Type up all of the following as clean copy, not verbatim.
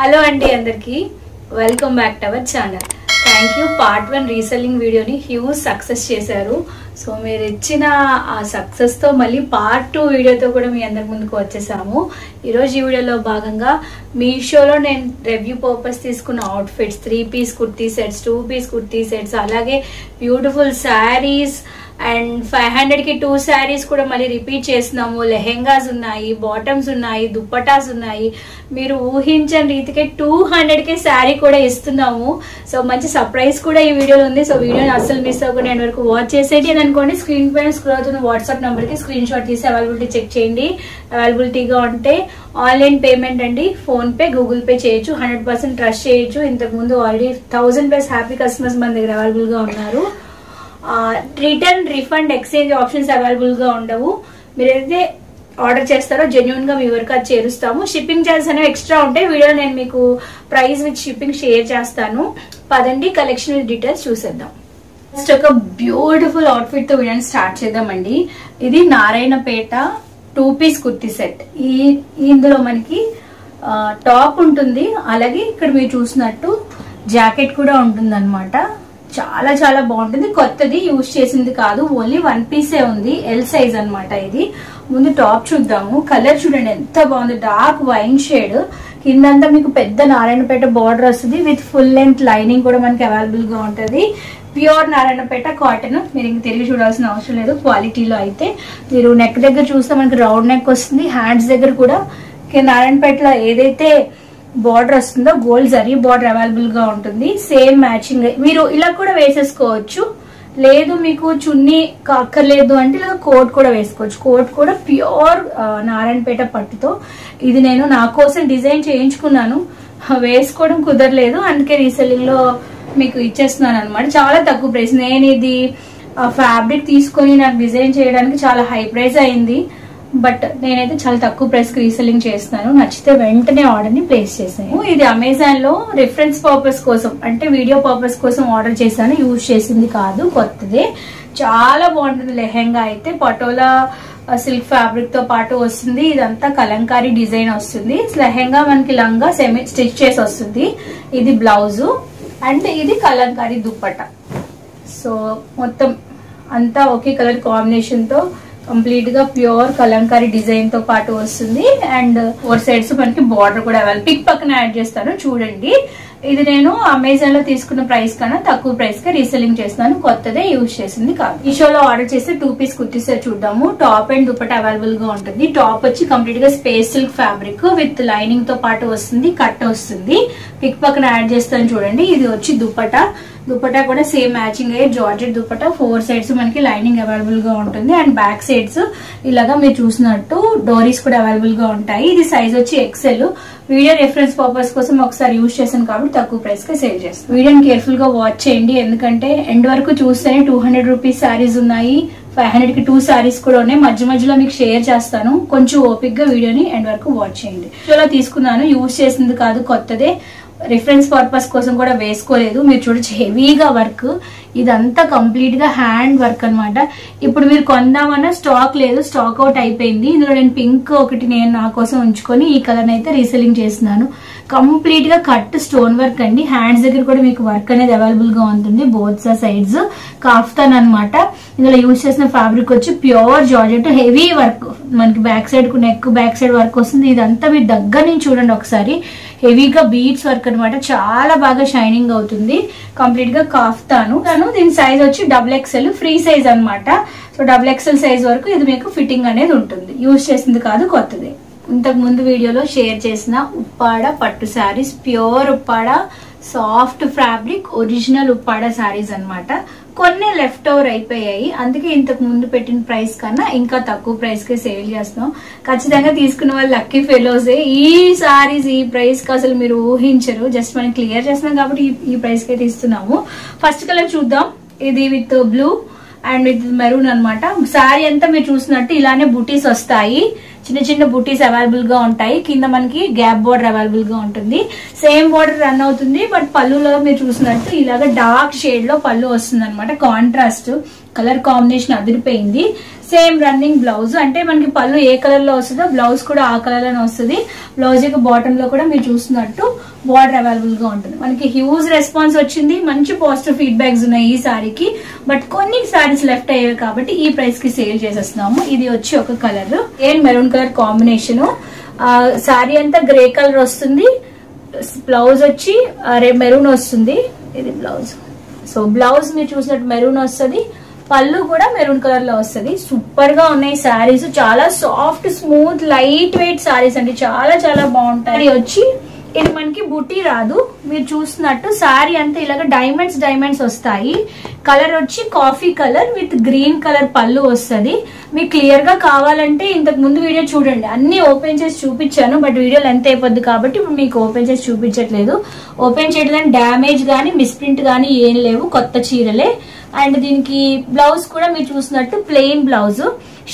Hello అండి అందరికి welcome back to our channel. Thank you. Part 1 reselling వీడియోని huge success చేశారు. సో మీరు ఇచ్చిన ఆ సక్సెస్ తో మళ్ళీ పార్ట్ 2 వీడియోతో కూడా మీ అందరి ముందుకు వచ్చేసాము. ఈరోజు ఈ వీడియోలో భాగంగా మీషోలో నేను రివ్యూ పర్పస్ తీసుకున్న outfits 3 piece kurti sets, 2 piece kurti sets, అలాగే బ్యూటిఫుల్ శారీస్ అండ్ 500కి 2 శారీస్ కూడా మళ్ళీ రిపీట్ చేస్తున్నాము. లెహెంగాస్ ఉన్నాయి, బాటమ్స్ ఉన్నాయి, దుప్పటాస్ ఉన్నాయి. మీరు ఊహించని రీతికి 200కి శారీ కూడా ఇస్తున్నాము. సో మంచి సర్ప్రైజ్ కూడా ఈ వీడియోలో ఉంది. సో వీడియోని అస్సలు మిస్ అవ్వకుండా నేను వరకు వాచ్ చేసేది అని అనుకోండి. స్క్రీన్ పైన స్క్రోల్ అవుతున్న వాట్సాప్ నెంబర్ కి స్క్రీన్ షాట్ తీసి అవైలబిలిటీ చెక్ చేయండి. అవైలబిలిటీగా ఉంటే ఆన్లైన్ పేమెంట్ అండి, ఫోన్ పే, గూగుల్ పే చేయొచ్చు. 100% ట్రస్ట్ చేయొచ్చు. ఇంతకు ముందు ఆల్రెడీ 1000+ హ్యాపీ కస్టమర్స్ మన దగ్గర అవైలబుల్ గా ఉన్నారు. Return, refund, exchange options available గా ఉండవు. మీరైతే ఆర్డర్ చేస్తారో జెన్యూన్ గా మీ వరకు అది చేరుస్తాము. షిప్పింగ్ చార్జెస్ అనేవి ఎక్స్ట్రా ఉంటాయి. వీడియోలో నేను మీకు ప్రైస్ విత్ షిప్పింగ్ షేర్ చేస్తాను. పదండి కలెక్షన్ విత్ డీటెయిల్స్ చూసేద్దాం. ఫస్ట్ ఒక బ్యూటిఫుల్ అవుట్ఫిట్ తో వీడియోని స్టార్ట్ చేద్దామండి. ఇది నారాయణపేట 2 పీస్ కుర్తీ సెట్. ఇందులో మనకి టాప్ ఉంటుంది, అలాగే ఇక్కడ మీరు చూసినట్టు జాకెట్ కూడా ఉంటుంది అనమాట. చాలా చాలా బాగుంటుంది. కొత్తది, యూజ్ చేసింది కాదు, ఓన్లీ 1 పీసే ఉంది. ఎల్ సైజ్ అనమాట. ఇది ముందు టాప్ చూద్దాము. కలర్ చూడండి ఎంత బాగుంది, డార్క్ వైన్ షేడ్. కిందంతా మీకు పెద్ద నారాయణపేట బార్డర్ వస్తుంది విత్ ఫుల్ లెంత్ లైనింగ్ కూడా మనకి అవైలబుల్ గా ఉంటది. Pure Narayanpet cotton. మీరు ఇంక తిరిగి చూడాల్సిన అవసరం లేదు. క్వాలిటీలో అయితే మీరు నెక్ దగ్గర చూస్తే మనకి రౌండ్ నెక్ వస్తుంది. హ్యాండ్స్ దగ్గర కూడా నారాయణపేటలో ఏదైతే బార్డర్ వస్తుందో గోల్డ్ జరీ బార్డర్ అవైలబుల్ గా ఉంటుంది. Same matching. మీరు ఇలా కూడా వేసేసుకోవచ్చు. లేదు మీకు చున్నీ అక్కర్లేదు అంటే ఇలా కోట్ కూడా వేసుకోవచ్చు. కోట్ కూడా ప్యూర్ నారాయణపేట పట్టుతో. ఇది నేను నా కోసం డిజైన్ చేయించుకున్నాను, వేసుకోవడం కుదరలేదు, అందుకే రీసెల్లింగ్ లో మీకు ఇచ్చేస్తున్నాను అనమాట. చాలా తక్కువ ప్రైస్. నేను ఇది ఫ్యాబ్రిక్ తీసుకొని నాకు డిజైన్ చేయడానికి చాలా హై ప్రైస్ అయింది. బట్ నేనైతే చాలా తక్కువ ప్రైస్ కి రీసెల్లింగ్ చేస్తున్నాను. నచ్చితే వెంటనే ఆర్డర్ ని ప్లేస్ చేశాను. ఇది అమెజాన్ లో రిఫరెన్స్ పర్పస్ కోసం, అంటే వీడియో పర్పస్ కోసం ఆర్డర్ చేశాను. యూజ్ చేసింది కాదు, కొత్తదే. చాలా బాగుంటుంది. లెహెంగా అయితే పటోలా సిల్క్ ఫ్యాబ్రిక్ తో పాటు వస్తుంది. ఇదంతా కలంకారీ డిజైన్ వస్తుంది. లెహెంగా మనకి లంగా సెమీ స్టిచ్ చేసి వస్తుంది. ఇది బ్లౌజ్ అండ్ ఇది కలంకారీ దుప్పట. సో మొత్తం అంతా ఒకే కలర్ కాంబినేషన్ తో కంప్లీట్ గా ప్యూర్ కలంకారీ డిజైన్ తో పాటు వస్తుంది. అండ్ 4 సైడ్స్ మనకి బార్డర్ కూడా అవైలబుల్. పిక్ పక్కన యాడ్ చేస్తాను చూడండి. ఇది నేను అమెజాన్ లో తీసుకున్న ప్రైస్ కన్నా తక్కువ ప్రైస్ గా రీసెల్లింగ్ చేస్తున్నాను. కొత్తదే, యూజ్ చేసింది కాదు. మీషోలో ఆర్డర్ చేస్తే 2 పీస్ కుర్తీ సెట్ చూద్దాము. టాప్ అండ్ దుపట్టా అవైలబుల్ గా ఉంటుంది. టాప్ వచ్చి కంప్లీట్ గా space silk fabric with lining తో పాటు వస్తుంది. కట్ వస్తుంది. పిక్ పక్కన యాడ్ చేస్తాను చూడండి. ఇది వచ్చి దుపట్టా. దుపట్టా కూడా సేమ్ మ్యాచింగ్ అయ్యే జార్జెట్ దుపట్టా. 4 సైడ్స్ మనకి లైనింగ్ అవైలబుల్ గా ఉంటుంది. అండ్ బ్యాక్ సైడ్స్ ఇలాగా మీరు చూసినట్టు డోరీస్ కూడా అవైలబుల్ గా ఉంటాయి. ఇది సైజ్ వచ్చి ఎక్సెల్. వీడియో రెఫరెన్స్ పర్పస్ కోసం ఒకసారి యూజ్ చేశాను కాబట్టి తక్కువ ప్రైస్ గా సేల్ చేస్తాను. వీడియోని కేర్ఫుల్ గా వాచ్ చేయండి, ఎందుకంటే ఎండ్ వరకు చూస్తేనే 200 రూపీస్ శారీస్ ఉన్నాయి, 500కి 2 శారీస్ కూడా ఉన్నాయి. మధ్య మధ్యలో మీకు షేర్ చేస్తాను. కొంచెం ఓపిక్ గా వీడియోని ఎండ్ వరకు వాచ్ చేయండి. ఇలా తీసుకున్నాను, యూజ్ చేసింది కాదు, కొత్తదే. రిఫరెన్స్ పర్పస్ కోసం కూడా వేసుకోలేదు. మీరు చూడొచ్చు హెవీగా వర్క్. ఇదంతా కంప్లీట్ గా హ్యాండ్ వర్క్ అనమాట. ఇప్పుడు మీరు కొందామన్నా స్టాక్ లేదు, స్టాక్ అవుట్ అయిపోయింది. ఇందులో నేను పింక్ ఒకటి నేను నా కోసం ఉంచుకొని ఈ కలర్ అయితే రీసెల్లింగ్ చేస్తున్నాను. కంప్లీట్ గా కట్ స్టోన్ వర్క్ అండి. హ్యాండ్స్ దగ్గర కూడా మీకు వర్క్ అనేది అవైలబుల్ గా ఉంటుంది. బోత్ సైడ్స్ కాఫ్తాన్ అనమాట. ఇందులో యూజ్ చేసిన ఫ్యాబ్రిక్ వచ్చి ప్యూర్ జార్జెట్. హెవీ వర్క్ మనకి back side neck back side work వస్తుంది. ఇదంతా మీరు దగ్గర నుంచి చూడండి ఒకసారి. హెవీగా బీడ్స్ వర్క్ అనమాట. చాలా బాగా షైనింగ్ అవుతుంది. కంప్లీట్ గా కాఫ్తాను. దీని సైజ్ వచ్చి XXL ఫ్రీ సైజ్ అనమాట. సో XXL సైజ్ వరకు ఇది మీకు ఫిట్టింగ్ అనేది ఉంటుంది. యూజ్ చేసింది కాదు, కొత్తది. ఇంతకు ముందు వీడియోలో షేర్ చేసిన ఉప్పాడ పట్టు saris, pure Uppada soft fabric original Uppada saris అనమాట. కొన్ని లెఫ్ట్ ఓవర్ అయిపోయాయి, అందుకే ఇంతకు ముందు పెట్టిన ప్రైస్ కన్నా ఇంకా తక్కువ ప్రైస్ కి సేల్ చేస్తున్నాం. ఖచ్చితంగా తీసుకున్న వాళ్ళు లక్కీ ఫెలోసే. ఈ సారీస్ ఈ ప్రైస్ కి అసలు మీరు ఊహించరు. జస్ట్ మనం క్లియర్ చేస్తున్నాం కాబట్టి ఈ ప్రైస్ కి తీస్తున్నాము. ఫస్ట్ కలర్ చూద్దాం. ఇది with blue and with maroon అనమాట. శారీ అంతా మీరు చూసినట్టు ఇలానే బుటీస్ వస్తాయి. చిన్న చిన్న బుటీస్ అవైలబుల్ గా ఉంటాయి. కింద మనకి గ్యాప్ బోర్డర్ అవైలబుల్ గా ఉంటుంది. సేమ్ బోర్డర్ రన్ అవుతుంది. బట్ పళ్ళులో మీరు చూసినట్టు ఇలాగ డార్క్ షేడ్ లో పళ్ళు వస్తుంది అనమాట. కాంట్రాస్ట్ కలర్ కాంబినేషన్ అదిరిపోయింది. సేమ్ రన్నింగ్ బ్లౌజ్, అంటే మనకి పళ్ళు ఏ కలర్ లో వస్తుందో బ్లౌజ్ కూడా ఆ కలర్ లోనే వస్తుంది. బ్లౌజ్ యొక్క బాటమ్ లో కూడా మీరు చూస్తున్నట్టు బార్డర్ అవైలబుల్ గా ఉంటుంది. మనకి హ్యూజ్ రెస్పాన్స్ వచ్చింది, మంచి పాజిటివ్ ఫీడ్బ్యాక్స్ ఉన్నాయి ఈ సారీకి. బట్ కొన్ని సారీస్ లెఫ్ట్ అయ్యాయి కాబట్టి ఈ ప్రైస్ కి సేల్ చేసేస్తున్నాము. ఇది వచ్చి ఒక colour and maroon colour combination. Sorry అంతా గ్రే కలర్ వస్తుంది, బ్లౌజ్ వచ్చి మెరూన్ వస్తుంది. ఇది బ్లౌజ్. సో బ్లౌజ్ మీరు చూసినట్టు మెరూన్ వస్తుంది, పళ్ళు కూడా మెరూన్ కలర్ లో వస్తుంది. సూపర్ గా ఉన్నాయి సారీస్, చాలా soft smooth light weight saris అండి, చాలా చాలా బాగుంటాయి. వచ్చి ఇది మనకి బుటీ రాదు, మీరు చూస్తున్నట్టు సారీ అంతా ఇలాగ డైమండ్స్ వస్తాయి. కలర్ వచ్చి coffee colour with green colour పళ్ళు వస్తుంది. మీకు క్లియర్ గా కావాలంటే ఇంతకు ముందు వీడియో చూడండి, అన్ని ఓపెన్ చేసి చూపించాను. బట్ వీడియో లెంత్ అయిపోద్ది కాబట్టి ఇప్పుడు మీకు ఓపెన్ చేసి చూపించట్లేదు. ఓపెన్ చేయడం డ్యామేజ్ గానీ మిస్ప్రింట్ గానీ ఏం లేవు, కొత్త చీరలే. అండ్ దీనికి బ్లౌజ్ కూడా మీరు చూసినట్టు ప్లెయిన్ బ్లౌజ్.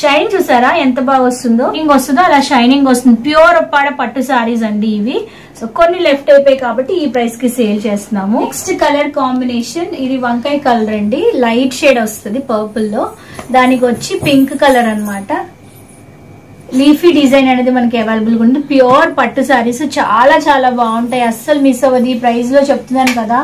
షైన్ చూసారా ఎంత బాగా వస్తుందో, వస్తుందో అలా షైనింగ్ వస్తుంది. ప్యూర్ ఒప్పాడ పట్టు సారీస్ అండి ఇవి. సో కొన్ని లెఫ్ట్ అయిపోయి కాబట్టి ఈ ప్రైస్ కి సేల్ చేస్తున్నాము. నెక్స్ట్ కలర్ కాంబినేషన్ ఇది వంకాయ కలర్ అండి, లైట్ షేడ్ వస్తుంది పర్పుల్ లో. దానికి వచ్చి పింక్ కలర్ అన్నమాట. లీఫీ డిజైన్ అనేది మనకి అవైలబుల్ గా ఉంది. ప్యూర్ పట్టు సారీస్ చాలా చాలా బాగుంటాయి, అస్సలు మిస్ అవ్వదు. ఈ ప్రైస్ లో చెప్తున్నాను కదా,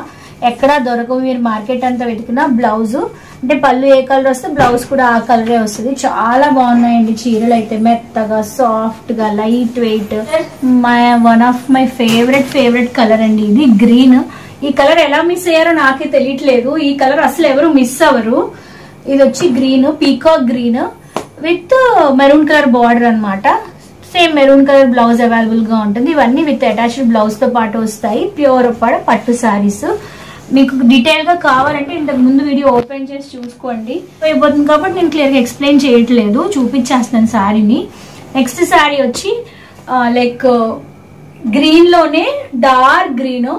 ఎక్కడా దొరకవు. మీరు మార్కెట్ అంతా వెతికినా బ్లౌజ్ అంటే పళ్ళు ఏ కలర్ వస్తే బ్లౌజ్ కూడా ఆ కలరే వస్తుంది. చాలా బాగున్నాయండి చీరలు అయితే, మెత్తగా సాఫ్ట్ గా light weight. One of my favourite colour అండి ఇది, గ్రీన్. ఈ కలర్ ఎలా మిస్ అయ్యారో నాకే తెలియట్లేదు, ఈ కలర్ అసలు ఎవరు మిస్ అవ్వరు. ఇది వచ్చి green, peacock green with maroon colour border అన్నమాట. Same maroon colour blouse available గా ఉంటుంది. ఇవన్నీ విత్ అటాచ్డ్ బ్లౌజ్ తో పాటు వస్తాయి. ప్యూర్ పట్టు సారీస్. మీకు డీటెయిల్ గా కావాలంటే ఇంతకు ముందు వీడియో ఓపెన్ చేసి చూసుకోండి. అయిపోతుంది కాబట్టి నేను క్లియర్ గా ఎక్స్ప్లెయిన్ చేయట్లేదు, చూపించేస్తాను సారీని. నెక్స్ట్ సారీ వచ్చి లైక్ గ్రీన్ లోనే డార్క్ గ్రీన్,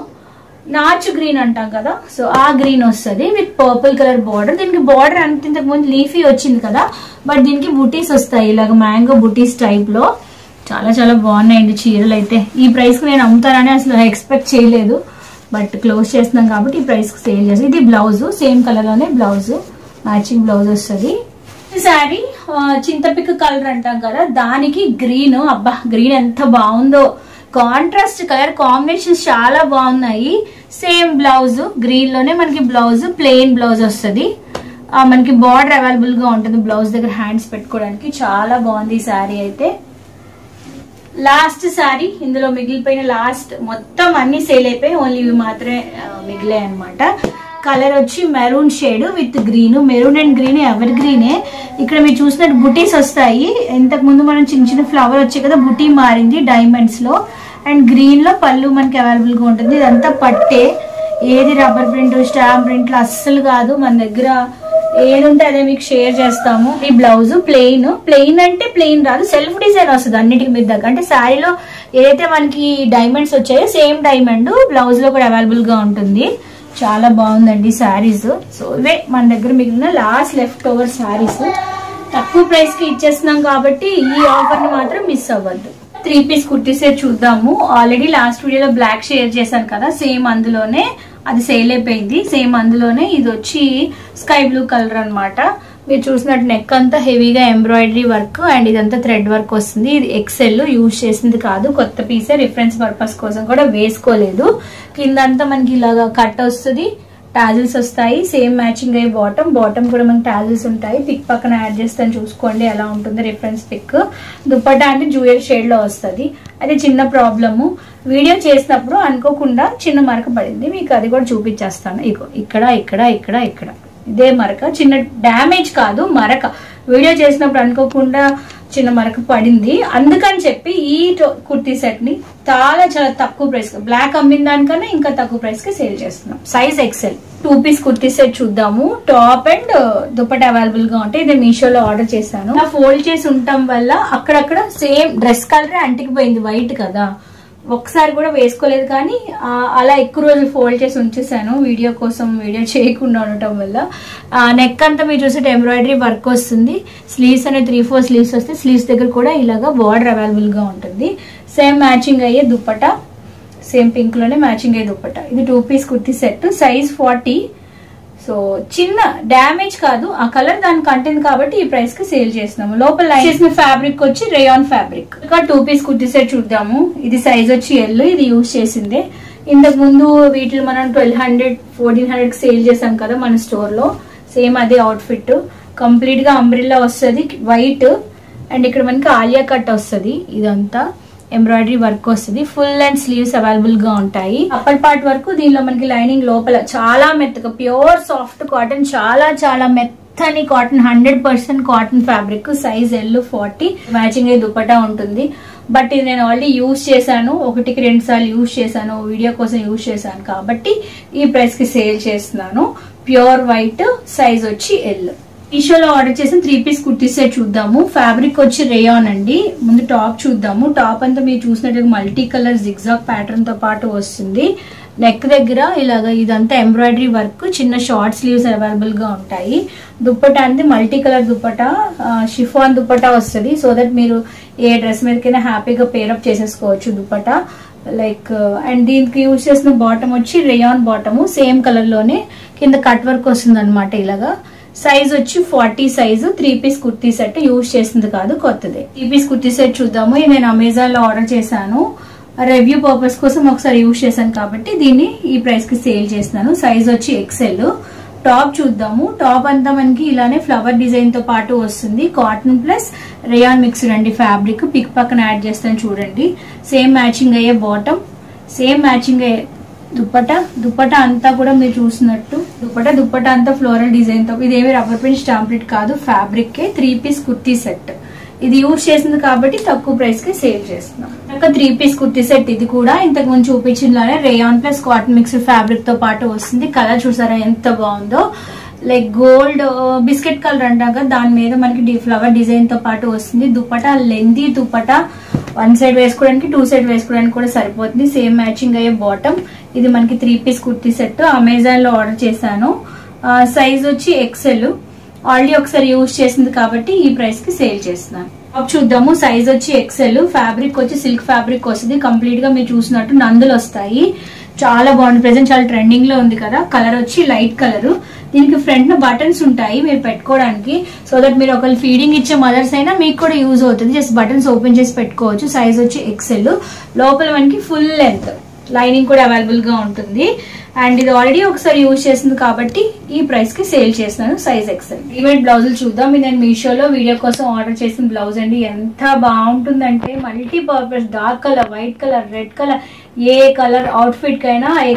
నాచు గ్రీన్ అంటాం కదా, సో ఆ గ్రీన్ వస్తుంది విత్ పర్పుల్ కలర్ బార్డర్. దీనికి బార్డర్ అంత ఇంతకు ముందు లీఫీ వచ్చింది కదా, బట్ దీనికి బుటీస్ వస్తాయి ఇలాగ మ్యాంగో బుటీస్ టైప్ లో. చాలా చాలా బాగున్నాయండి చీరలు అయితే. ఈ ప్రైస్ కి నేను అమ్ముతానని అసలు ఎక్స్పెక్ట్ చేయలేదు, బట్ క్లోజ్ చేస్తున్నాం కాబట్టి ఈ ప్రైస్ కి సేల్ చేస్తాం. ఇది బ్లౌజ్, సేమ్ కలర్ లోనే బ్లౌజ్, మ్యాచింగ్ బ్లౌజ్ వస్తుంది. ఈ సారీ చింతపిక్క కలర్ అంటాం కదా, దానికి గ్రీన్. అబ్బా గ్రీన్ ఎంత బాగుందో, కాంట్రాస్ట్ కలర్ కాంబినేషన్స్ చాలా బాగున్నాయి. సేమ్ బ్లౌజ్ గ్రీన్ లోనే మనకి బ్లౌజ్ ప్లెయిన్ బ్లౌజ్ వస్తుంది. మనకి బార్డర్ అవైలబుల్ గా ఉంటుంది బ్లౌజ్ దగ్గర హ్యాండ్స్ పెట్టుకోవడానికి. చాలా బాగుంది ఈ సారీ అయితే. లాస్ట్ సారీ ఇందులో మిగిలిపోయిన లాస్ట్ మొత్తం అన్ని సేల్ అయిపోయి ఓన్లీ ఇవి మాత్రమే మిగిలాయి అనమాట. కలర్ వచ్చి maroon shade with green. Maroon and green ever గ్రీనే. ఇక్కడ మీరు చూసినట్టు బుటీస్ వస్తాయి. ఇంతకు ముందు మనం చిన్న చిన్న ఫ్లవర్ వచ్చాయి కదా, బుటీ మారింది డైమండ్స్ లో. అండ్ గ్రీన్ లో పళ్ళు మనకి అవైలబుల్ గా ఉంటుంది. ఇదంతా పట్టే, ఏది రబ్బర్ ప్రింట్ స్టాంప్ ప్రింట్లు అస్సలు కాదు. మన దగ్గర ఏది ఉంటే అదే మీకు షేర్ చేస్తాము. ఈ బ్లౌజ్ ప్లెయిన్ అంటే ప్లెయిన్ రాదు, సెల్ఫ్ డిజైన్ వస్తుంది అన్నిటికి మీద దగ్గర. అంటే శారీలో ఏదైతే మనకి డైమండ్స్ వచ్చాయో సేమ్ డైమండ్ బ్లౌజ్ లో కూడా అవైలబుల్ గా ఉంటుంది. చాలా బాగుందండి శారీస్. సో ఇవే మన దగ్గర మిగిలిన లాస్ట్ లెఫ్ట్ ఓవర్ శారీస్. తక్కువ ప్రైస్ కి ఇచ్చేస్తున్నాం కాబట్టి ఈ ఆఫర్ ని మాత్రం మిస్ అవ్వద్దు. 3 పీస్ కుర్తీ సెట్ చూద్దాము. ఆల్రెడీ లాస్ట్ వీడియోలో బ్లాక్ షేర్ చేశాను కదా, సేమ్ అందులోనే అది సేల్ అయిపోయింది. సేమ్ అందులోనే ఇది వచ్చి స్కై బ్లూ కలర్ అన్నమాట. మీరు చూసినట్టు నెక్ అంతా హెవీగా ఎంబ్రాయిడరీ వర్క్ అండ్ ఇదంతా థ్రెడ్ వర్క్ వస్తుంది. ఇది ఎక్సెల్ యూజ్ చేసింది కాదు, కొత్త పీసే, రిఫరెన్స్ పర్పస్ కోసం కూడా వేసుకోలేదు. కిందంతా మనకి ఇలాగా కట్ వస్తుంది, టాజిల్స్ వస్తాయి. సేమ్ మ్యాచింగ్ అయ్యి బాటమ్ కూడా మనకి టాజిల్స్ ఉంటాయి. పిక్ పక్కన యాడ్ చేస్తాను చూసుకోండి ఎలా ఉంటుంది రిఫరెన్స్ పిక్. దుపట్టా అంటే జ్యూయల్ షేడ్ లో వస్తుంది. అది చిన్న ప్రాబ్లము, వీడియో చేసినప్పుడు అనుకోకుండా చిన్న మరక పడింది, మీకు అది కూడా చూపించేస్తాను. ఇక్కడ ఇదే మరక, చిన్న డ్యామేజ్ కాదు మరక. వీడియో చేసినప్పుడు అనుకోకుండా చిన్న మరక పడింది. అందుకని చెప్పి ఈ కుర్తీ సెట్ ని చాలా చాలా తక్కువ ప్రైస్, బ్లాక్ అమ్మిన దానికన్నా ఇంకా తక్కువ ప్రైస్ కి సేల్ చేస్తున్నాం. Size XL. 2 piece kurti set చూద్దాము. టాప్ అండ్ దుపట్టా అవైలబుల్ గా ఉంటాయి. ఇది మీషోలో ఆర్డర్ చేశాను. ఫోల్డ్ చేసి ఉండటం వల్ల అక్కడక్కడ సేమ్ డ్రెస్ కలరే అంటికిపోయింది, వైట్ కదా, ఒకసారి కూడా వేసుకోలేదు. కానీ అలా ఎక్కువ రోజులు ఫోల్డ్ చేసి ఉంచేసాను వీడియో కోసం, వీడియో చేయకుండా ఉండటం వల్ల. నెక్ అంతా మీరు చూసే ఎంబ్రాయిడరీ వర్క్ వస్తుంది. స్లీవ్స్ అనేది 3-4 స్లీవ్స్ వస్తాయి. స్లీవ్స్ దగ్గర కూడా ఇలాగా బార్డర్ అవైలబుల్ గా ఉంటుంది. సేమ్ మ్యాచింగ్ అయ్యే దుపట్టా, సేమ్ పింక్ లోనే మ్యాచింగ్ అయ్యే దుపట్టా. ఇది 2 piece kurti set, size 40. So చిన్న డ్యామేజ్ కాదు, ఆ కలర్ దానికి అంటుంది కాబట్టి ఈ ప్రైస్ కి సేల్ చేస్తున్నాము. లోపల లైన్ చేసిన ఫ్యాబ్రిక్ వచ్చి రేయాన్ ఫ్యాబ్రిక్. ఇంకా 2 పీస్ కుర్తీ సెట్ చూద్దాము. ఇది సైజ్ వచ్చి ఎల్, ఇది యూజ్ చేసిందే. ఇంతకు ముందు వీటిని మనం 1200 1400 సేల్ చేసాం కదా మన స్టోర్ లో. సేమ్ అదే అవుట్ఫిట్, కంప్లీట్ గా అంబ్రిల్లా వస్తుంది వైట్, అండ్ ఇక్కడ మనకి ఆలియా కట్ వస్తుంది. ఇదంతా ఎంబ్రాయిడరీ వర్క్ వస్తుంది. ఫుల్ అండ్ స్లీవ్స్ అవైలబుల్ గా ఉంటాయి. అప్పర్ పార్ట్ వరకు దీనిలో మనకి లైనింగ్ లోపల చాలా మెత్తగా ప్యూర్ సాఫ్ట్ కాటన్, చాలా చాలా మెత్తని cotton, 100% cotton fabric. Size L 40. Matching అయ్యే దుపట్టా ఉంటుంది. బట్ ఇది నేను ఆల్రెడీ యూజ్ చేశాను, 1కి 2 సార్లు యూజ్ చేశాను, వీడియో కోసం యూజ్ చేశాను కాబట్టి ఈ ప్రైస్ కి సేల్ చేస్తున్నాను. ప్యూర్ వైట్, సైజ్ వచ్చి L. మీషోలో ఆర్డర్ చేసిన 3 పీస్ కుర్తీ సెట్ చూద్దాము. ఫ్యాబ్రిక్ వచ్చి రేయాన్ అండి. ముందు టాప్ చూద్దాము. టాప్ అంతా మీరు చూసినట్టు మల్టీ కలర్ జిగ్జాగ్ ప్యాటర్న్ తో పాటు వస్తుంది. నెక్ దగ్గర ఇలాగా ఇదంతా ఎంబ్రాయిడరీ వర్క్, చిన్న షార్ట్ స్లీవ్స్ అవైలబుల్ గా ఉంటాయి. దుప్పటా అంటే multi colour dupatta, chiffon dupatta వస్తుంది. సో దట్ మీరు ఏ డ్రెస్ మీదకైనా హ్యాపీగా పేరప్ చేసేసుకోవచ్చు దుప్పటా లైక్. అండ్ దీనికి యూజ్ చేసిన బాటమ్ వచ్చి రేయాన్ బాటమ్, సేమ్ కలర్ లోనే కింద కట్ వర్క్ వస్తుంది అనమాట. ఇలాగా సైజ్ వచ్చి 40 size. 3 piece kurti set, use చేసింది కాదు, కొత్తదే. 3 పీస్ కుర్తీ సెట్ చూద్దాము. ఇది నేను అమెజాన్ లో ఆర్డర్ చేశాను, రివ్యూ పర్పస్ కోసం ఒకసారి యూజ్ చేశాను కాబట్టి దీన్ని ఈ ప్రైస్ కి సేల్ చేస్తున్నాను. సైజ్ వచ్చి XL. టాప్ చూద్దాము. టాప్ అంతా మనకి ఇలానే ఫ్లవర్ డిజైన్ తో పాటు వస్తుంది. కాటన్ ప్లస్ రేయాన్ మిక్స్డ్ అండి ఫ్యాబ్రిక్. పిక్ పక్కన యాడ్ చేస్తాను చూడండి. సేమ్ మ్యాచింగ్ అయ్యే బాటమ్, సేమ్ మ్యాచింగ్ అయ్యే దుప్పటా అంతా కూడా మీరు చూసినట్టు దుప్పటా అంతా ఫ్లోరల్ డిజైన్ తో. ఇదేమి రబ్బర్ ప్రింట్ స్టాంప్లెట్ కాదు, ఫ్యాబ్రిక్ కే. 3 పీస్ కుర్తీ సెట్. ఇది యూజ్ చేసింది కాబట్టి తక్కువ ప్రైస్ కి సేల్ చేస్తున్నాం. ఇంకా 3 పీస్ కుర్తీ సెట్. ఇది కూడా ఇంతకు ముందు చూపించినలానే rayon plus cotton mixed fabric తో పాటు వస్తుంది. కలర్ చూసారా ఎంత బాగుందో, లైక్ గోల్డ్ బిస్కెట్ కలర్ అంటాక దాని మీద మనకి ఫ్లవర్ డిజైన్ తో పాటు వస్తుంది. దుప్పటా లెందీ దుప్పటా, 1 సైడ్ వేసుకోవడానికి 2 సైడ్ వేసుకోవడానికి కూడా సరిపోతుంది. సేమ్ మ్యాచింగ్ అయ్యే బాటమ్. ఇది మనకి 3 పీస్ కుర్తీ సెట్. అమెజాన్ లో ఆర్డర్ చేశాను. సైజ్ వచ్చి XL. ఆల్రెడీ ఒకసారి యూజ్ చేసింది కాబట్టి ఈ ప్రైస్ కి సేల్ చేస్తున్నాను. టాప్ చూద్దాము. సైజ్ వచ్చి XL. ఫ్యాబ్రిక్ వచ్చి సిల్క్ ఫ్యాబ్రిక్ వస్తుంది. కంప్లీట్ గా మీరు చూసినట్టు నందులు వస్తాయి. చాలా బాగుంది. ప్రెసెంట్ చాలా ట్రెండింగ్ లో ఉంది కదా. కలర్ వచ్చి లైట్ కలర్. దీనికి ఫ్రంట్ లో బటన్స్ ఉంటాయి మీరు పెట్టుకోవడానికి. సో దట్ మీరు ఒకళ్ళు ఫీడింగ్ ఇచ్చే మదర్స్ అయినా మీకు కూడా యూజ్ అవుతుంది. జస్ట్ బటన్స్ ఓపెన్ చేసి పెట్టుకోవచ్చు. సైజ్ వచ్చి XL. లోపల మనకి ఫుల్ లెంత్ లైనింగ్ కూడా అవైలబుల్ గా ఉంటుంది. అండ్ ఇది ఆల్రెడీ ఒకసారి యూజ్ చేసింది కాబట్టి ఈ ప్రైస్ కి సేల్ చేస్తున్నాను. Size XL. ఈవెంట్ బ్లౌజులు చూద్దాం. ఇది నేను మీషోలో వీడియో కోసం ఆర్డర్ చేసిన బ్లౌజ్ అండి. ఎంత బాగుంటుందంటే multi purpose, dark colour, white colour, red colour, ఏ కలర్ అవుట్ఫిట్ కైనా, ఏ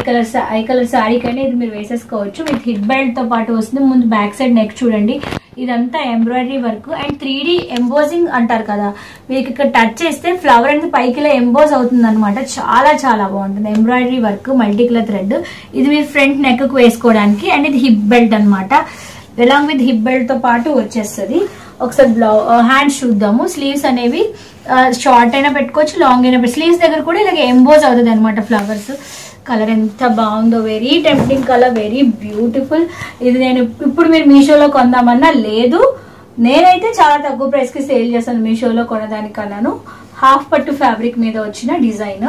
కలర్ శారీ కైనా ఇది మీరు వేసేసుకోవచ్చు. విత్ హిప్ బెల్ట్ తో పాటు వస్తుంది. ముందు బ్యాక్ సైడ్ నెక్ చూడండి. ఇదంతా embroidery work and 3D embossing అంటారు కదా, మీకు ఇక్కడ టచ్ చేస్తే ఫ్లవర్ అనేది పైకి ఇలా ఎంబోజ్ అవుతుంది అనమాట. చాలా చాలా బాగుంటుంది. Embroidery work, multi colour thread. ఇది మీ ఫ్రంట్ నెక్ కు వేసుకోవడానికి. అండ్ ఇది హిప్ బెల్ట్ అనమాట. అలాంగ్ విత్ హిప్ బెల్ట్ తో పాటు వచ్చేస్తుంది. ఒకసారి హ్యాండ్స్ చూద్దాము. స్లీవ్స్ అనేవి షార్ట్ అయినా పెట్టుకోవచ్చు, లాంగ్ అయినా పెట్టుకోవచ్చు. స్లీవ్స్ దగ్గర కూడా ఇలాగ ఎంబోజ్ అవుతుంది అనమాట ఫ్లవర్స్. కలర్ ఎంత బాగుందో, very tempting colour, very beautiful. ఇది నేను ఇప్పుడు మీరు మీషోలో కొందామన్నా లేదు, నేనైతే చాలా తక్కువ ప్రైస్ కి సేల్ చేస్తాను మీషోలో కొనదానికన్నాను. హాఫ్ పట్టు ఫ్యాబ్రిక్ మీద వచ్చిన డిజైన్.